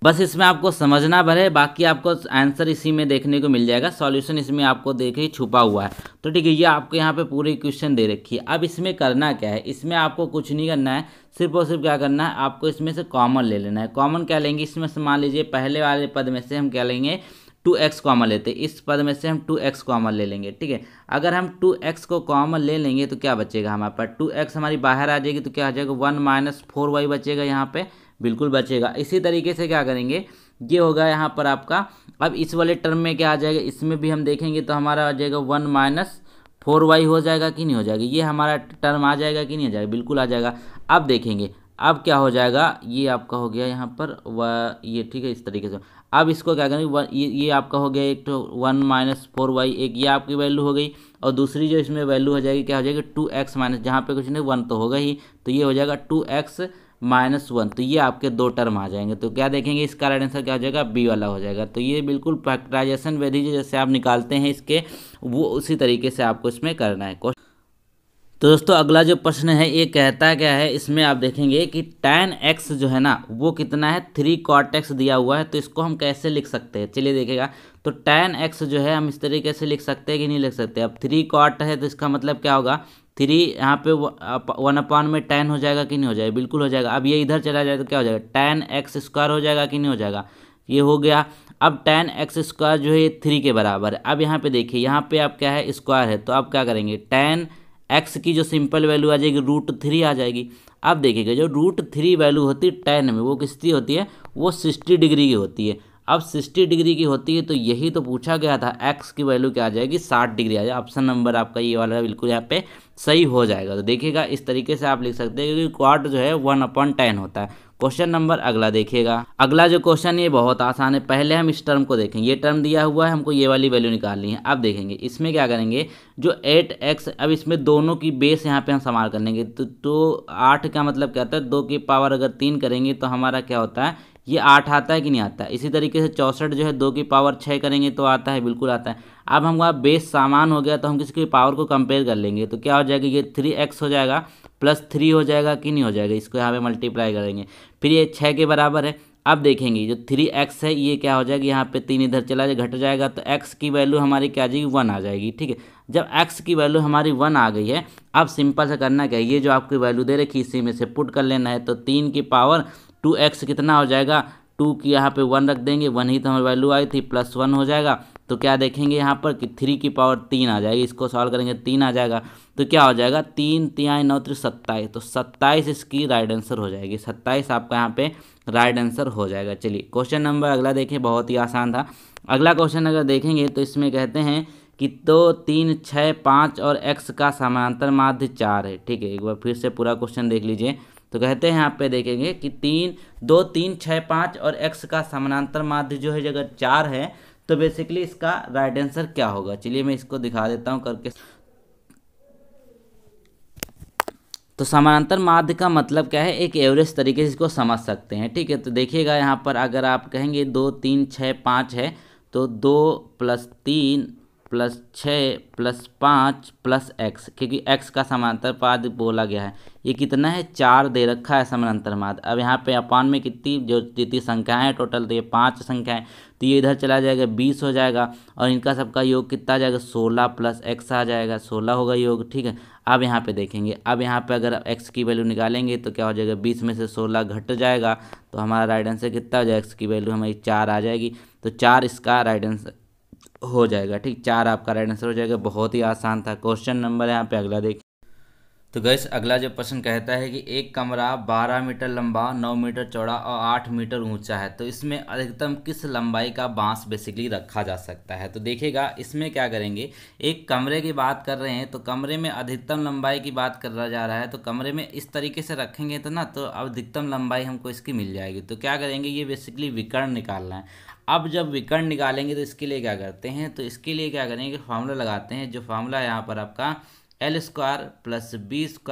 बस इसमें आपको समझना भर है, बाकी आपको आंसर इसी में देखने को मिल जाएगा, सॉल्यूशन इसमें आपको देखिए छुपा हुआ है। तो ठीक है, ये आपको यहाँ पे पूरी क्वेश्चन दे रखी है। अब इसमें करना क्या है, इसमें आपको कुछ नहीं करना है, सिर्फ और सिर्फ क्या करना है, आपको इसमें से कॉमन ले लेना है। कॉमन क्या लेंगे, इसमें से मान लीजिए पहले वाले पद में से हम क्या लेंगे, 2x कॉमन लेते हैं, इस पद में से हम 2x कॉमन ले लेंगे, ठीक है। अगर हम 2x को कॉमन ले लेंगे तो क्या बचेगा हमारे पास, 2x हमारी बाहर आ जाएगी, तो क्या आ जाएगा, 1 - 4y बचेगा, यहाँ पे बिल्कुल बचेगा। इसी तरीके से क्या करेंगे, ये होगा यहाँ पर आपका। अब इस वाले टर्म में क्या आ जाएगा, इसमें भी हम देखेंगे तो हमारा आ जाएगा 1 - 4y हो जाएगा कि नहीं हो जाएगा, ये हमारा टर्म आ जाएगा कि नहीं आ जाएगा, बिल्कुल आ जाएगा। अब देखेंगे अब क्या हो जाएगा, ये आपका हो गया यहाँ पर ये, ठीक है, इस तरीके से। अब इसको क्या करेंगे, ये आपका हो गया एक तो 1 - 4y, एक ये आपकी वैल्यू हो गई, और दूसरी जो इसमें वैल्यू हो जाएगी क्या हो जाएगी, 2x माइनस, जहाँ पे कुछ नहीं 1 तो होगा ही, तो ये हो जाएगा 2x - 1। तो ये आपके दो टर्म आ जाएंगे। तो क्या देखेंगे, इसका राइट आंसर क्या हो जाएगा, बी वाला हो जाएगा। तो ये बिल्कुल फैक्टराइजेशन विधि जैसे आप निकालते हैं इसके, वो उसी तरीके से आपको इसमें करना है। तो दोस्तों अगला जो प्रश्न है ये कहता क्या है, इसमें आप देखेंगे कि tan x जो है ना वो कितना है, 3 cot x दिया हुआ है। तो इसको हम कैसे लिख सकते हैं, चलिए देखेगा। तो tan x जो है हम इस तरीके से लिख सकते हैं कि नहीं लिख सकते। अब 3 cot है तो इसका मतलब क्या होगा, 3 यहाँ पे 1 में tan हो जाएगा कि नहीं हो जाएगा, बिल्कुल हो जाएगा। अब ये इधर चला जाए तो क्या हो जाएगा, tan x² हो जाएगा कि नहीं हो जाएगा, ये हो गया। अब tan x² जो है ये 3 के बराबर है। अब यहाँ पे देखिए, यहाँ पे आप क्या है, स्क्वायर है, तो आप क्या करेंगे, tan x की जो सिंपल वैल्यू आ जाएगी √3 आ जाएगी। अब देखिएगा जो √3 वैल्यू होती है tan में, वो किसकी होती है, वो 60 डिग्री की होती है। अब 60 डिग्री की होती है तो यही तो पूछा गया था, x की वैल्यू क्या आ जाएगी, 60 डिग्री आ जाएगी। ऑप्शन नंबर आपका ये वाला बिल्कुल यहाँ पे सही हो जाएगा। तो देखिएगा इस तरीके से आप लिख सकते हैं, क्योंकि क्वाड जो है 1/10 होता है। क्वेश्चन नंबर अगला देखिएगा। अगला जो क्वेश्चन ये बहुत आसान है। पहले हम इस टर्म को देखेंगे, ये टर्म दिया हुआ है, हमको ये वाली वैल्यू निकालनी है। अब देखेंगे इसमें क्या करेंगे, जो 8x, अब इसमें दोनों की बेस यहाँ पे हम समार कर लेंगे। तो 8 का मतलब क्या होता है, 2 की पावर अगर 3 करेंगे तो हमारा क्या होता है, ये 8 आता है कि नहीं आता है। इसी तरीके से 64 जो है 2 की पावर 6 करेंगे तो आता है, बिल्कुल आता है। अब हमारा बेस सामान हो गया तो हम किसकी पावर को कंपेयर कर लेंगे, तो क्या हो जाएगा, ये 3x हो जाएगा +3 हो जाएगा कि नहीं हो जाएगा, इसको यहाँ पे मल्टीप्लाई करेंगे, फिर ये 6 के बराबर है। अब देखेंगे जो 3x है ये क्या हो जाएगा, यहाँ पे 3 इधर चला जाए, घट जाएगा, तो x की वैल्यू हमारी क्या आ जाएगी, 1 आ जाएगी। ठीक है, जब x की वैल्यू हमारी 1 आ गई है, अब सिंपल से करना क्या है, ये जो आपकी वैल्यू दे रखी इसी में से पुट कर लेना है। तो 3 की पावर 2x कितना हो जाएगा, 2 की यहाँ पे 1 रख देंगे, 1 ही तो हमारी वैल्यू आई थी, +1 हो जाएगा। तो क्या देखेंगे यहाँ पर कि 3 की पावर 3 आ जाएगी, इसको सॉल्व करेंगे 3 आ जाएगा। तो क्या हो जाएगा, 3 3 9 3 27, तो 27 इसकी राइट आंसर हो जाएगी। 27 आपका यहाँ पे राइट आंसर हो जाएगा। चलिए क्वेश्चन नंबर अगला देखें, बहुत ही आसान था। अगला क्वेश्चन अगर देखेंगे तो इसमें कहते हैं कि 2 3 6 5 और x का समानांतर माध्य 4 है। ठीक है, एक बार फिर से पूरा क्वेश्चन देख लीजिए। तो कहते हैं यहाँ पे देखेंगे कि 2 3 6 5 और x का समानांतर माध्य जो है अगर 4 है तो बेसिकली इसका राइट आंसर क्या होगा। चलिए मैं इसको दिखा देता हूँ करके। तो समानांतर माध्य का मतलब क्या है, एक एवरेज तरीके से इसको समझ सकते हैं। ठीक है, तो देखिएगा यहाँ पर अगर आप कहेंगे 2 3 6 5 है, तो 2 + 3 + 6 + 5 + x, क्योंकि x का समांतर माध्य बोला गया है। ये कितना है, 4 दे रखा है समानांतर माध्य। अब यहाँ पे अपान में कितनी जो जितनी संख्याएं हैं टोटल, तो ये 5 संख्याएं, तो ये इधर चला जाएगा 20 हो जाएगा, और इनका सबका योग कितना आ जाएगा, 16 + x आ जाएगा, 16 होगा योग। ठीक है, अब यहाँ पे देखेंगे, अब यहाँ पे अगर x की वैल्यू निकालेंगे तो क्या हो जाएगा, 20 में से 16 घट जाएगा, तो हमारा राइट आंसर कितना हो जाएगा, x की वैल्यू हमारी 4 आ जाएगी। तो 4 इसका राइट आंसर हो जाएगा। ठीक, 4 आपका राइट आंसर हो जाएगा। बहुत ही आसान था क्वेश्चन नंबर यहाँ पे अगला देखिए। तो गैस अगला जो प्रश्न कहता है कि एक कमरा 12 मीटर लंबा, 9 मीटर चौड़ा और 8 मीटर ऊंचा है, तो इसमें अधिकतम किस लंबाई का बांस बेसिकली रखा जा सकता है। तो देखिएगा इसमें क्या करेंगे, एक कमरे की बात कर रहे हैं, तो कमरे में अधिकतम लंबाई की बात करा जा रहा है, तो कमरे में इस तरीके से रखेंगे तो ना, तो अधिकतम लंबाई हमको इसकी मिल जाएगी। तो क्या करेंगे, ये बेसिकली विकर्ण निकालना है। अब जब विकर्ण निकालेंगे तो इसके लिए क्या करते हैं, तो इसके लिए क्या करेंगे, फार्मूला लगाते हैं। जो फार्मूला है यहाँ पर आपका L² + B² +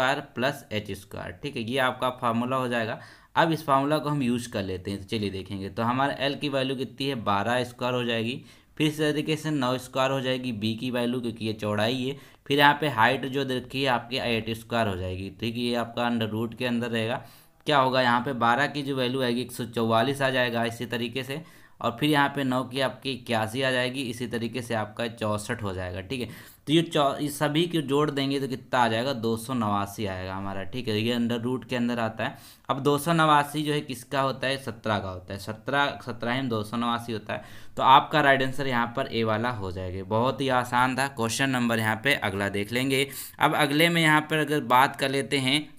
H²। ठीक है, ये आपका फार्मूला हो जाएगा। अब इस फार्मूला को हम यूज कर लेते हैं, तो चलिए देखेंगे। तो हमारे L की वैल्यू कितनी है, 12² हो जाएगी। फिर इस तरीके से 9² हो जाएगी B की वैल्यू, क्योंकि ये चौड़ाई है। फिर यहाँ पे हाइट जो दे रखी है आपकी 8² हो जाएगी। ठीक है, ये आपका अंडर रूट के अंदर रहेगा। क्या होगा, यहाँ पे 12 की जो वैल्यू आएगी 144 आ जाएगा इसी तरीके से, और फिर यहाँ पे 9 की आपकी 81 आ जाएगी, इसी तरीके से आपका 64 हो जाएगा। ठीक है, तो ये सभी को जोड़ देंगे तो कितना आ जाएगा, 289 आएगा हमारा। ठीक है, ये अंडर रूट के अंदर आता है। अब 289 जो है किसका होता है, 17 का होता है। 17 में 289 होता है। तो आपका राइट आंसर यहाँ पर ए वाला हो जाएगा। बहुत ही आसान था क्वेश्चन नंबर। यहाँ पे अगला देख लेंगे। अब अगले में यहाँ पर अगर बात कर लेते हैं,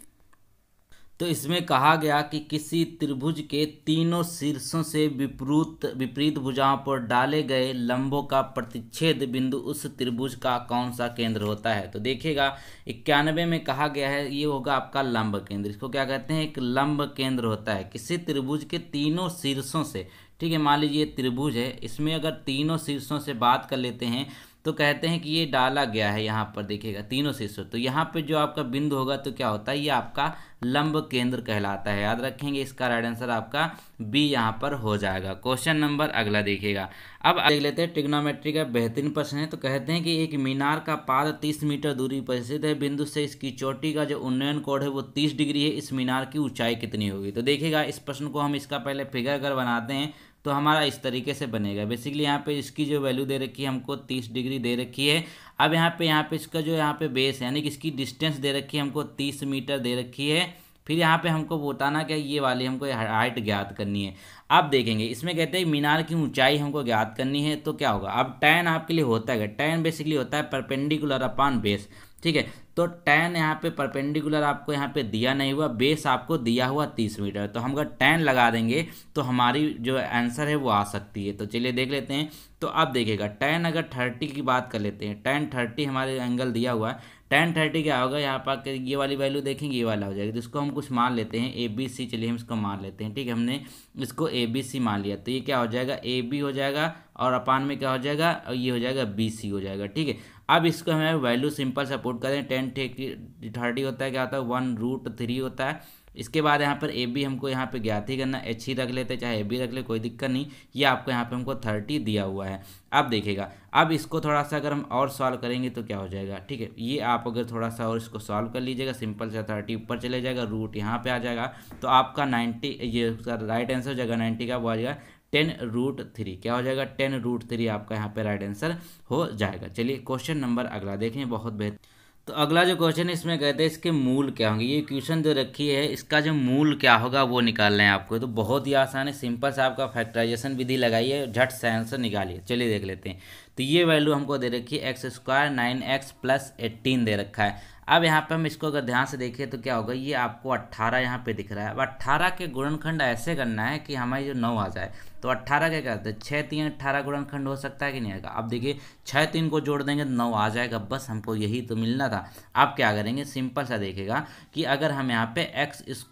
तो इसमें कहा गया कि किसी त्रिभुज के तीनों शीर्षों से विपरीत भुजाओं पर डाले गए लंबों का प्रतिच्छेद बिंदु उस त्रिभुज का कौन सा केंद्र होता है। तो देखिएगा 91 में कहा गया है, ये होगा आपका लंब केंद्र। इसको क्या कहते हैं, एक लंब केंद्र होता है किसी त्रिभुज के तीनों शीर्षों से। ठीक है, मान लीजिए त्रिभुज है, इसमें अगर तीनों शीर्षों से बात कर लेते हैं, तो कहते हैं कि ये डाला गया है यहाँ पर, देखिएगा तीनों शीर्षों, तो यहाँ पे जो आपका बिंदु होगा तो क्या होता है, ये आपका लंब केंद्र कहलाता है। याद रखेंगे, इसका राइट आंसर आपका बी यहाँ पर हो जाएगा। क्वेश्चन नंबर अगला देखिएगा। अब देख लेते हैं, ट्रिग्नोमेट्री का बेहतरीन प्रश्न है। तो कहते हैं कि एक मीनार का पाद 30 मीटर दूरी पर स्थित है, बिंदु से इसकी चोटी का जो उन्नयन कोण है वो 30 डिग्री है, इस मीनार की ऊंचाई कितनी होगी। तो देखिएगा इस प्रश्न को हम इसका पहले फिगर अगर बनाते हैं तो हमारा इस तरीके से बनेगा। बेसिकली यहाँ पे इसकी जो वैल्यू दे रखी है हमको 30 डिग्री दे रखी है। अब यहाँ पे इसका जो यहाँ पे बेस है, यानी कि इसकी डिस्टेंस दे रखी है हमको 30 मीटर दे रखी है। फिर यहाँ पे हमको बताना क्या, ये वाली हमको हाइट ज्ञात करनी है। अब देखेंगे, इसमें कहते हैं मीनार की ऊंचाई हमको ज्ञात करनी है, तो क्या होगा। अब tan आपके लिए होता है, tan बेसिकली होता है परपेंडिकुलर अपॉन बेस। ठीक है, तो tan यहाँ पे परपेंडिकुलर आपको यहाँ पे दिया नहीं हुआ, बेस आपको दिया हुआ 30 मीटर, तो हम अगर tan लगा देंगे तो हमारी जो आंसर है वो आ सकती है। तो चलिए देख लेते हैं। तो अब देखिएगा tan अगर 30 की बात कर लेते हैं, tan 30 हमारे एंगल दिया हुआ है। tan 30 क्या होगा, यहाँ पर ये वाली वैल्यू देखेंगे, ये वाला हो जाएगा, जिसको हम कुछ मान लेते हैं ABC। चलिए हम इसको मान लेते हैं। ठीक है, हमने इसको ABC मान लिया, तो ये क्या हो जाएगा, AB हो जाएगा, और अपान में क्या हो जाएगा, और ये हो जाएगा BC हो जाएगा। ठीक है, अब इसको हमें वैल्यू सिंपल सा पुट करें। tan 30 होता है, क्या होता है, 1√3 होता है। इसके बाद यहाँ पर ए बी हमको यहाँ पे ज्ञात ही करना, एच ही रख लेते चाहे ए बी रख ले, कोई दिक्कत नहीं। ये आपको यहाँ पे हमको 30 दिया हुआ है। अब देखिएगा, अब इसको थोड़ा सा अगर हम और सॉल्व करेंगे तो क्या हो जाएगा। ठीक है, ये आप अगर थोड़ा सा और इसको सॉल्व कर लीजिएगा, सिंपल सा 30 ऊपर चले जाएगा, रूट यहाँ पे आ जाएगा, तो आपका 90, ये उसका राइट आंसर हो जाएगा 90 का वो आ जाएगा 10√3। क्या हो जाएगा, 10√3 आपका यहाँ पे राइट आंसर हो जाएगा। चलिए क्वेश्चन नंबर अगला देखें, बहुत बेहतर। तो अगला जो क्वेश्चन है इसमें कहते हैं इसके मूल क्या होंगे। ये क्वेश्चन जो रखी है इसका जो मूल क्या होगा वो निकालना है आपको। तो बहुत ही आसान है, सिंपल सा आपका फैक्टराइजेशन विधि लगाइए, झट से आंसर निकालिए। चलिए देख लेते हैं। तो ये वैल्यू हमको दे रखी है x² 9x + 18 दे रखा है। अब यहाँ पे हम इसको अगर ध्यान से देखें तो क्या होगा, ये आपको 18 यहाँ पे दिख रहा है। अब 18 के गुणनखंड ऐसे करना है कि हमारी जो 9 आ जाए। तो 18 क्या कहते हैं, 6 3 18 गुणनखंड हो सकता है कि नहीं आएगा। अब देखिए 6 3 को जोड़ देंगे तो 9 आ जाएगा, बस हमको यही तो मिलना था। अब क्या करेंगे, सिंपल सा देखेगा कि अगर हम यहाँ पे x²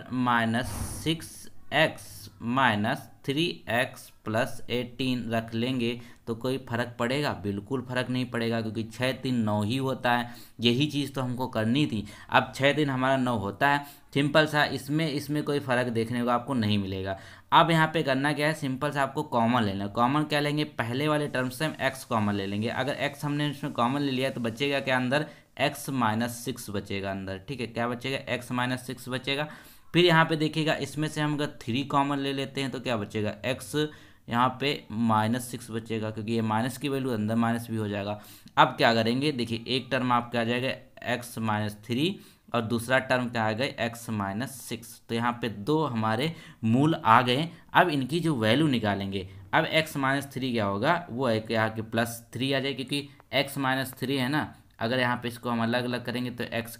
- 6 एक्स माइनस 3x+18 रख लेंगे तो कोई फर्क पड़ेगा? बिल्कुल फर्क नहीं पड़ेगा, क्योंकि 6 3 9 ही होता है। यही चीज़ तो हमको करनी थी। अब 6 3 हमारा 9 होता है, सिंपल सा। इसमें कोई फर्क देखने को आपको नहीं मिलेगा। अब यहाँ पे करना क्या है, सिंपल सा आपको कॉमन लेना है। कॉमन क्या लेंगे, पहले वाले टर्म से हम x कॉमन ले लेंगे। अगर x हमने इसमें कॉमन ले लिया तो बचेगा क्या अंदर, x-6 बचेगा अंदर। ठीक है, क्या बचेगा, x-6 बचेगा। फिर यहाँ पे देखिएगा, इसमें से हम अगर 3 कॉमन ले लेते हैं तो क्या बचेगा, x यहाँ पे -6 बचेगा, क्योंकि ये माइनस की वैल्यू अंदर माइनस भी हो जाएगा। अब क्या करेंगे, देखिए एक टर्म आपका आ जाएगा x-3 और दूसरा टर्म क्या आ गया, x-6। तो यहाँ पे दो हमारे मूल आ गए। अब इनकी जो वैल्यू निकालेंगे, अब x-3 क्या होगा, वो है यहाँ के +3 आ जाए, क्योंकि x-3 है ना। अगर यहाँ पे इसको हम अलग अलग करेंगे तो x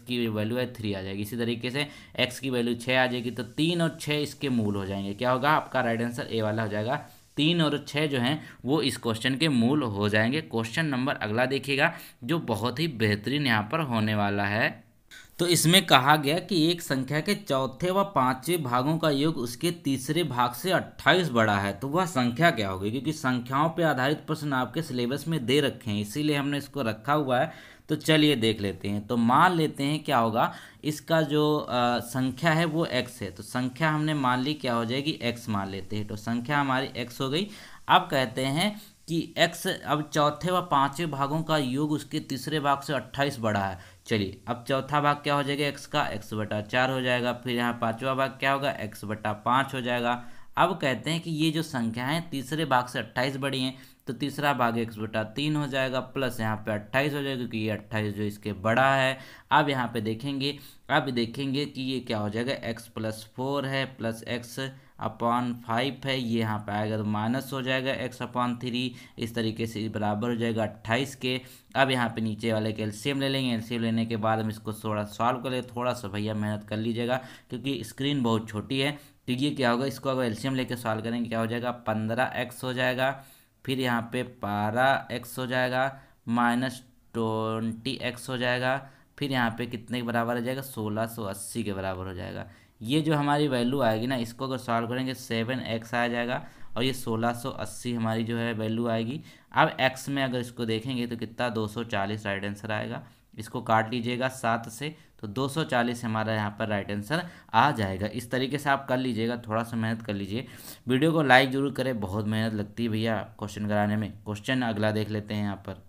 की वैल्यू है 3 आ जाएगी। इसी तरीके से x की वैल्यू 6 आ जाएगी, तो 3 और 6 इसके मूल हो जाएंगे। क्या होगा, आपका राइट आंसर ए वाला हो जाएगा। 3 और 6 जो हैं वो इस क्वेश्चन के मूल हो जाएंगे। क्वेश्चन नंबर अगला देखिएगा, जो बहुत ही बेहतरीन यहाँ पर होने वाला है। तो इसमें कहा गया कि एक संख्या के चौथे व पांचवें भागों का योग उसके तीसरे भाग से 28 बड़ा है, तो वह संख्या क्या होगी? क्योंकि संख्याओं पर आधारित प्रश्न आपके सिलेबस में दे रखे हैं, इसीलिए हमने इसको रखा हुआ है। तो चलिए देख लेते हैं। तो मान लेते हैं क्या होगा, इसका जो संख्या है वो x है। तो संख्या हमने मान ली क्या हो जाएगी, x मान लेते हैं। तो संख्या हमारी x हो गई। अब कहते हैं कि x अब चौथे व पांचवें भागों का योग उसके तीसरे भाग से 28 बड़ा है। चलिए, अब चौथा भाग क्या हो जाएगा x का, x/4 हो जाएगा। फिर यहाँ पांचवा भाग क्या होगा, x/5 हो जाएगा। अब कहते हैं कि ये जो संख्या है तीसरे भाग से 28 बड़ी हैं, तो तीसरा भाग x/3 हो जाएगा, प्लस यहाँ पे 28 हो जाएगा, क्योंकि ये 28 जो इसके बड़ा है। अब यहाँ पे देखेंगे, अब देखेंगे कि ये क्या हो जाएगा, x+4 है प्लस x/5 है, ये यहाँ पे आएगा तो माइनस हो जाएगा x/3। इस तरीके से बराबर हो जाएगा 28 के। अब यहाँ पे नीचे वाले के एलसीएम ले लेंगे। एलसीएम लेने के बाद हम इसको थोड़ा सॉल्व करें, थोड़ा सा भैया मेहनत कर लीजिएगा, क्योंकि स्क्रीन बहुत छोटी है। तो ये क्या होगा, इसको अगर एलसीएम लेके सॉल्व करेंगे क्या हो जाएगा, 15x हो जाएगा। फिर यहाँ पे 12x हो जाएगा, -20x हो जाएगा। फिर यहाँ पे कितने के बराबर हो जाएगा, 1680 के बराबर हो जाएगा। ये जो हमारी वैल्यू आएगी ना, इसको अगर सॉल्व करेंगे 7x आ जाएगा, और ये 1680 हमारी जो है वैल्यू आएगी। अब x में अगर इसको देखेंगे तो कितना, 240 राइट आंसर आएगा। इसको काट लीजिएगा 7 से, तो 240 हमारा यहाँ पर राइट आंसर आ जाएगा। इस तरीके से आप कर लीजिएगा, थोड़ा सा मेहनत कर लीजिए। वीडियो को लाइक जरूर करें, बहुत मेहनत लगती है भैया क्वेश्चन कराने में। क्वेश्चन अगला देख लेते हैं यहाँ पर।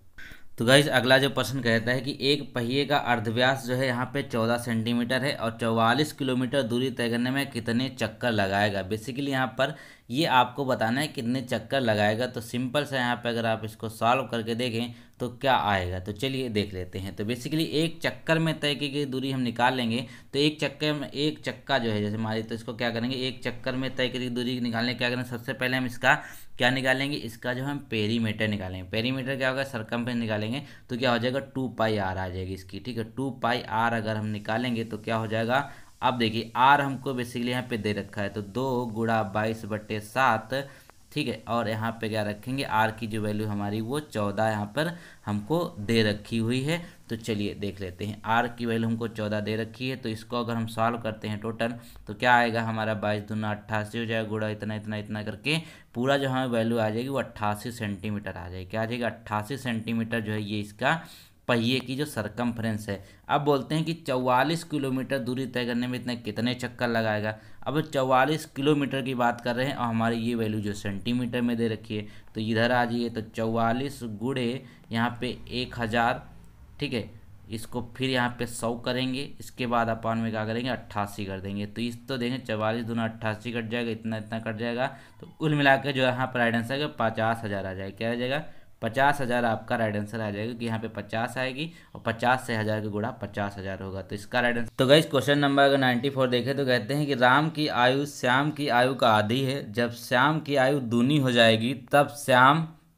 तो गाइज अगला जो प्रश्न कहता है कि एक पहिए का अर्धव्यास जो है यहाँ पे 14 सेंटीमीटर है और 44 किलोमीटर दूरी तय करने में कितने चक्कर लगाएगा। बेसिकली यहाँ पर ये आपको बताना है कितने चक्कर लगाएगा। तो सिंपल सा यहाँ पे अगर आप इसको सॉल्व करके देखें तो क्या आएगा, तो चलिए देख लेते हैं। तो बेसिकली एक चक्कर में तय की गई दूरी हम निकाल लेंगे। तो एक चक्कर में, एक चक्का जो है जैसे हमारी, तो इसको क्या करेंगे, एक चक्कर में तय की गई दूरी निकालने क्या करेंगे, सबसे पहले हम इसका क्या निकालेंगे, इसका जो हम पेरीमीटर निकालेंगे। पेरीमीटर क्या होगा, सरकमफ्रेंस निकालेंगे। तो क्या हो जाएगा, 2πr आ जाएगी इसकी। ठीक है, 2πr अगर हम निकालेंगे तो क्या हो जाएगा, अब देखिए r हमको बेसिकली यहाँ पे दे रखा है, तो 2 गुणा 22/7। ठीक है, और यहाँ पे क्या रखेंगे, r की जो वैल्यू हमारी वो 14 यहाँ पर हमको दे रखी हुई है। तो चलिए देख लेते हैं, r की वैल्यू हमको 14 दे रखी है। तो इसको अगर हम सॉल्व करते हैं टोटल, तो क्या आएगा हमारा, 22 दूना 88 हो जाएगा, गुणा इतना इतना इतना करके पूरा जो हमें वैल्यू आ जाएगी वो 88 सेंटीमीटर आ जाएगी। क्या आ जाएगा, 88 सेंटीमीटर जो है ये इसका पहिए की जो सरकमफ्रेंस है। अब बोलते हैं कि 44 किलोमीटर दूरी तय करने में इतने कितने चक्कर लगाएगा। अब 44 किलोमीटर की बात कर रहे हैं और हमारी ये वैल्यू जो सेंटीमीटर में दे रखी है, तो इधर आ जाइए। तो 44 गुणे यहाँ पे 1000, ठीक है, इसको फिर यहाँ पे 100 करेंगे, इसके बाद अपन में क्या करेंगे, 88 कर देंगे। तो इस तो देखें 44 दूना 88 कट जाएगा, इतना इतना कट जाएगा। तो कुल मिला के जो यहाँ पर राइट आंसर है 50,000 आ जाएगा। क्या आ जाएगा, 50,000 आपका राइट आंसर आ जाएगा, क्योंकि यहाँ पे 50 आएगी और 50 से 1000 का गुणा 50,000 होगा। तो इसका राइट आंसर। तो गाइस क्वेश्चन नंबर अगर 94 देखें तो कहते हैं कि राम की आयु श्याम की आयु का आधी है। जब श्याम की आयु दूनी हो जाएगी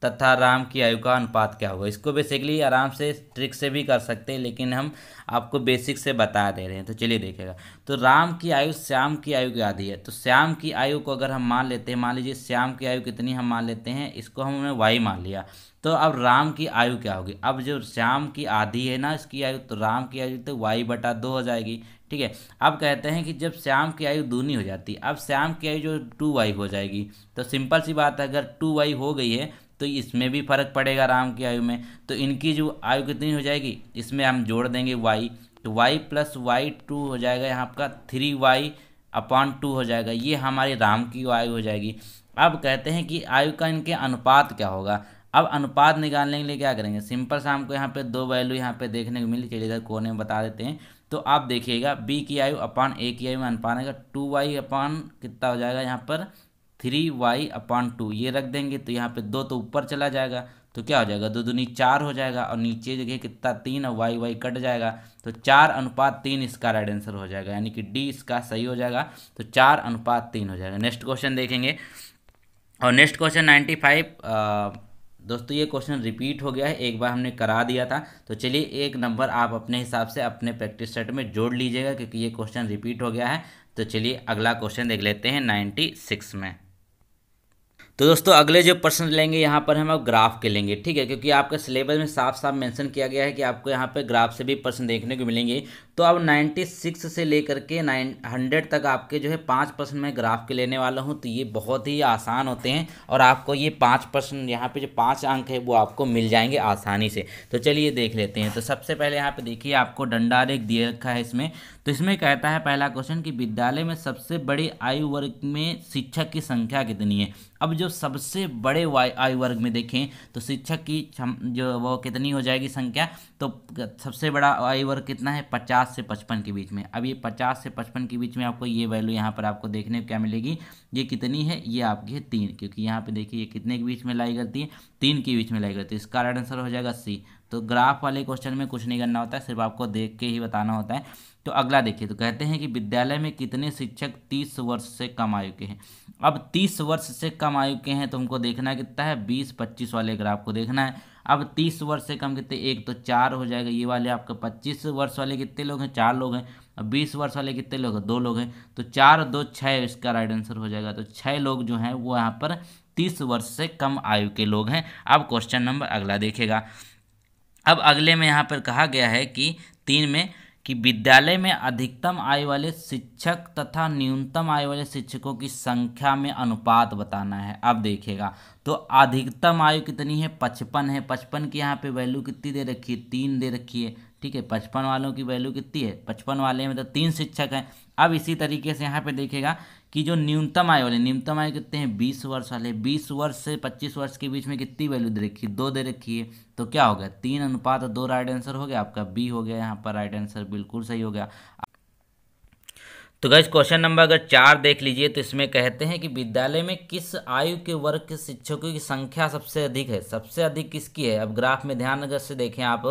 तथा राम की आयु का अनुपात क्या होगा। इसको बेसिकली आराम से ट्रिक से भी कर सकते हैं, लेकिन हम आपको बेसिक से बता दे रहे हैं। तो चलिए देखिएगा, तो राम की आयु श्याम की आयु की आधी है। तो श्याम की आयु को अगर हम मान लेते हैं, मान लीजिए श्याम की आयु कितनी हम मान लेते हैं, इसको हमने वाई मान लिया। तो अब राम की आयु क्या होगी, अब जो श्याम की आधी है ना इसकी आयु, तो राम की आयु तो y/2 हो जाएगी। ठीक है, अब कहते हैं कि जब श्याम की आयु दूनी हो जाती है, अब श्याम की आयु जो 2y हो जाएगी। तो सिंपल सी बात है, अगर 2y हो गई है तो इसमें भी फर्क पड़ेगा राम की आयु में। तो इनकी जो आयु कितनी हो जाएगी, इसमें हम जोड़ देंगे y, तो y + y2 हो जाएगा, यहाँ का 3y/2 हो जाएगा। ये हमारी राम की आयु हो जाएगी। अब कहते हैं कि आयु का इनके अनुपात क्या होगा। अब अनुपात निकालने के लिए क्या करेंगे, सिंपल सा हमको यहाँ पे दो वैल्यू यहाँ पे देखने को मिली, चलिए इधर कोने में बता देते हैं। तो आप देखिएगा b की आयु अपान a की आयु में अनुपात आएगा, 2y अपान कितना हो जाएगा यहाँ पर 3y/2, ये रख देंगे। तो यहाँ पे 2 तो ऊपर चला जाएगा, तो क्या हो जाएगा 2 दूनी 4 हो जाएगा, और नीचे जगह कितना 3 और y कट जाएगा, तो 4:3 इसका राइट आंसर हो जाएगा, यानी कि डी इसका सही हो जाएगा। तो 4:3 हो जाएगा। नेक्स्ट क्वेश्चन देखेंगे, और नेक्स्ट क्वेश्चन 95। दोस्तों ये क्वेश्चन रिपीट हो गया है, एक बार हमने करा दिया था। तो चलिए एक नंबर आप अपने हिसाब से अपने प्रैक्टिस सेट में जोड़ लीजिएगा, क्योंकि ये क्वेश्चन रिपीट हो गया है। तो चलिए अगला क्वेश्चन देख लेते हैं 96 में। तो दोस्तों अगले जो प्रश्न लेंगे यहाँ पर हम अब ग्राफ के लेंगे, ठीक है, क्योंकि आपके सिलेबस में साफ साफ मेंशन किया गया है कि आपको यहाँ पे ग्राफ से भी प्रश्न देखने को मिलेंगे। तो अब 96 से लेकर के 100 तक आपके जो है 5 प्रश्न मैं ग्राफ के लेने वाला हूँ। तो ये बहुत ही आसान होते हैं, और आपको ये 5 प्रश्न यहाँ पे जो 5 अंक है वो आपको मिल जाएंगे आसानी से। तो चलिए देख लेते हैं। तो सबसे पहले यहाँ पे देखिए, आपको डंडा आरेख दिए रखा है इसमें। तो इसमें कहता है पहला क्वेश्चन कि विद्यालय में सबसे बड़ी आयु वर्ग में शिक्षक की संख्या कितनी है। अब जो सबसे बड़े आयु वर्ग में देखें तो शिक्षक की जो वो कितनी हो जाएगी संख्या, तो सबसे बड़ा आयु वर्ग कितना है 50 से 55 के बीच में। अब ये 50 से 55 के बीच में आपको ये वैल्यू यहाँ पर आपको देखने को क्या मिलेगी, ये कितनी है, ये आपकी है 3, क्योंकि यहाँ पे देखिए ये कितने के बीच में लाई करती है, 3 के बीच में लाई करती है। इसका राइट आंसर हो जाएगा सी। तो ग्राफ वाले क्वेश्चन में कुछ नहीं करना होता है, सिर्फ आपको देख के ही बताना होता है। तो अगला देखिए, तो कहते हैं कि विद्यालय में कितने शिक्षक 30 वर्ष से कम आयु के हैं। अब 30 वर्ष से कम आयु के हैं तो हमको देखना कितना है, 20-25 वाले ग्राफ को देखना है। अब 30 वर्ष से कम कितने, एक तो 4 हो जाएगा, ये वाले आपका 25 वर्ष वाले कितने लोग हैं, 4 लोग हैं। अब 20 वर्ष वाले कितने लोग हैं, 2 लोग हैं। तो 4 और 2 6 इसका राइट आंसर हो जाएगा। तो 6 लोग जो हैं वो यहाँ पर 30 वर्ष से कम आयु के लोग हैं। अब क्वेश्चन नंबर अगला देखेगा। अब अगले में यहाँ पर कहा गया है कि 3 में कि विद्यालय में अधिकतम आयु वाले शिक्षक तथा न्यूनतम आयु वाले शिक्षकों की संख्या में अनुपात बताना है। अब देखिएगा, तो अधिकतम आयु कितनी है, 55 है। 55 की यहाँ पे वैल्यू कितनी दे रखी है, 3 दे रखी है। ठीक है, 55 वालों की वैल्यू कितनी है, 55 वाले में तो 3 शिक्षक हैं। अब इसी तरीके से यहाँ पे देखेगा कि जो न्यूनतम आयु वाले, न्यूनतम आयु कितने हैं, 20 वर्ष वाले, 20 वर्ष से 25 वर्ष के बीच में कितनी वैल्यू दे रखी है, 2 दे रखी है। तो क्या हो गया, 3:2 राइट आंसर हो गया, आपका बी हो गया यहाँ पर राइट आंसर, बिल्कुल सही हो गया। तो गाइस क्वेश्चन नंबर अगर 4 देख लीजिए, तो इसमें कहते हैं कि विद्यालय में किस आयु के वर्ग के शिक्षकों की संख्या सबसे अधिक है। सबसे अधिक किसकी है, अब ग्राफ में ध्यान अगर से देखें आप,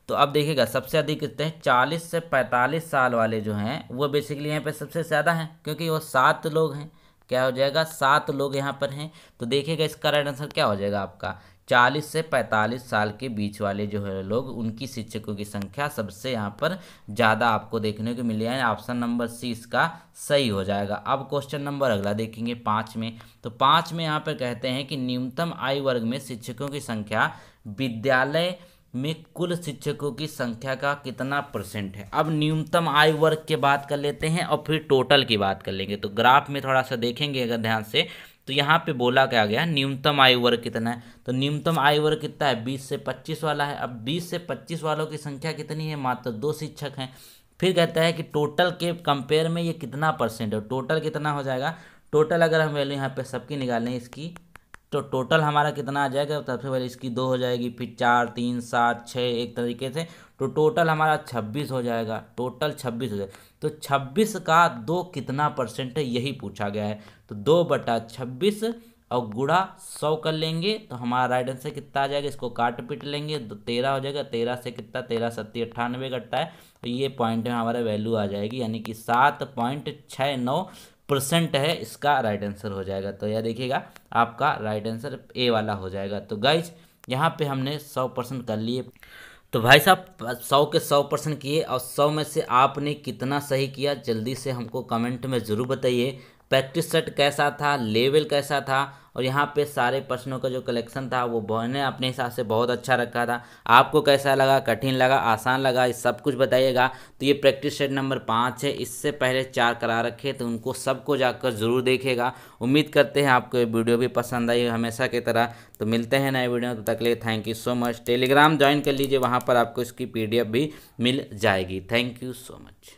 तो अब देखिएगा सबसे अधिक कितने हैं, 40 से 45 साल वाले जो हैं वो बेसिकली यहाँ पे सबसे ज़्यादा हैं, क्योंकि वो 7 लोग हैं। क्या हो जाएगा, 7 लोग यहाँ पर हैं। तो देखिएगा इसका राइट आंसर क्या हो जाएगा आपका, 40 से 45 साल के बीच वाले जो है लोग, उनकी शिक्षकों की संख्या सबसे यहाँ पर ज़्यादा आपको देखने को मिली है। ऑप्शन नंबर सी इसका सही हो जाएगा। अब क्वेश्चन नंबर अगला देखेंगे 5 में। तो 5 में यहाँ पर कहते हैं कि न्यूनतम आयु वर्ग में शिक्षकों की संख्या विद्यालय में कुल शिक्षकों की संख्या का कितना % है। अब न्यूनतम आयु वर्ग की बात कर लेते हैं और फिर टोटल की बात कर लेंगे। तो ग्राफ में थोड़ा सा देखेंगे अगर ध्यान से, तो यहाँ पे बोला क्या गया, न्यूनतम आयु वर्ग कितना है। तो न्यूनतम आयु वर्ग कितना है, 20 से 25 वाला है। अब 20 से 25 वालों की संख्या कितनी है, मात्र 2 शिक्षक हैं। फिर कहता है कि टोटल के कंपेयर में ये कितना % है, टोटल कितना हो जाएगा। टोटल अगर हम वैल्यू यहाँ पे सबकी निकालें इसकी, तो टोटल हमारा कितना आ जाएगा, सबसे पहले इसकी 2 हो जाएगी, फिर 4, 3, 7, 6 एक तरीके से, तो टोटल हमारा 26 हो जाएगा। टोटल 26 हो जाएगा। तो 26 का 2 कितना % है, यही पूछा गया है। तो 2/26 और गुणा 100 कर लेंगे तो हमारा राइट आंसर कितना आ जाएगा, इसको काट पीट लेंगे तो 13 हो जाएगा। 13 से कितना, 13 7 98 कटता है, तो ये पॉइंट में हमारा वैल्यू आ जाएगी, यानी कि 7.69 परसेंट है, इसका राइट आंसर हो जाएगा। तो यह देखिएगा आपका राइट आंसर ए वाला हो जाएगा। तो गाइज यहाँ पे हमने 100% कर लिए। तो भाई साहब 100 के 100% किए, और 100 में से आपने कितना सही किया जल्दी से हमको कमेंट में ज़रूर बताइए। प्रैक्टिस सेट कैसा था, लेवल कैसा था, और यहाँ पे सारे प्रश्नों का जो कलेक्शन था वो मैंने अपने हिसाब से बहुत अच्छा रखा था। आपको कैसा लगा, कठिन लगा, आसान लगा, ये सब कुछ बताइएगा। तो ये प्रैक्टिस सेट नंबर 5 है, इससे पहले 4 करा रखे, तो उनको सबको जाकर ज़रूर देखेगा। उम्मीद करते हैं आपको ये वीडियो भी पसंद आई हमेशा की तरह। तो मिलते हैं नए वीडियो, तब तक के लिए thank you so much. Telegram join कर लीजिए, वहाँ पर आपको इसकी PDF भी मिल जाएगी। Thank you so much.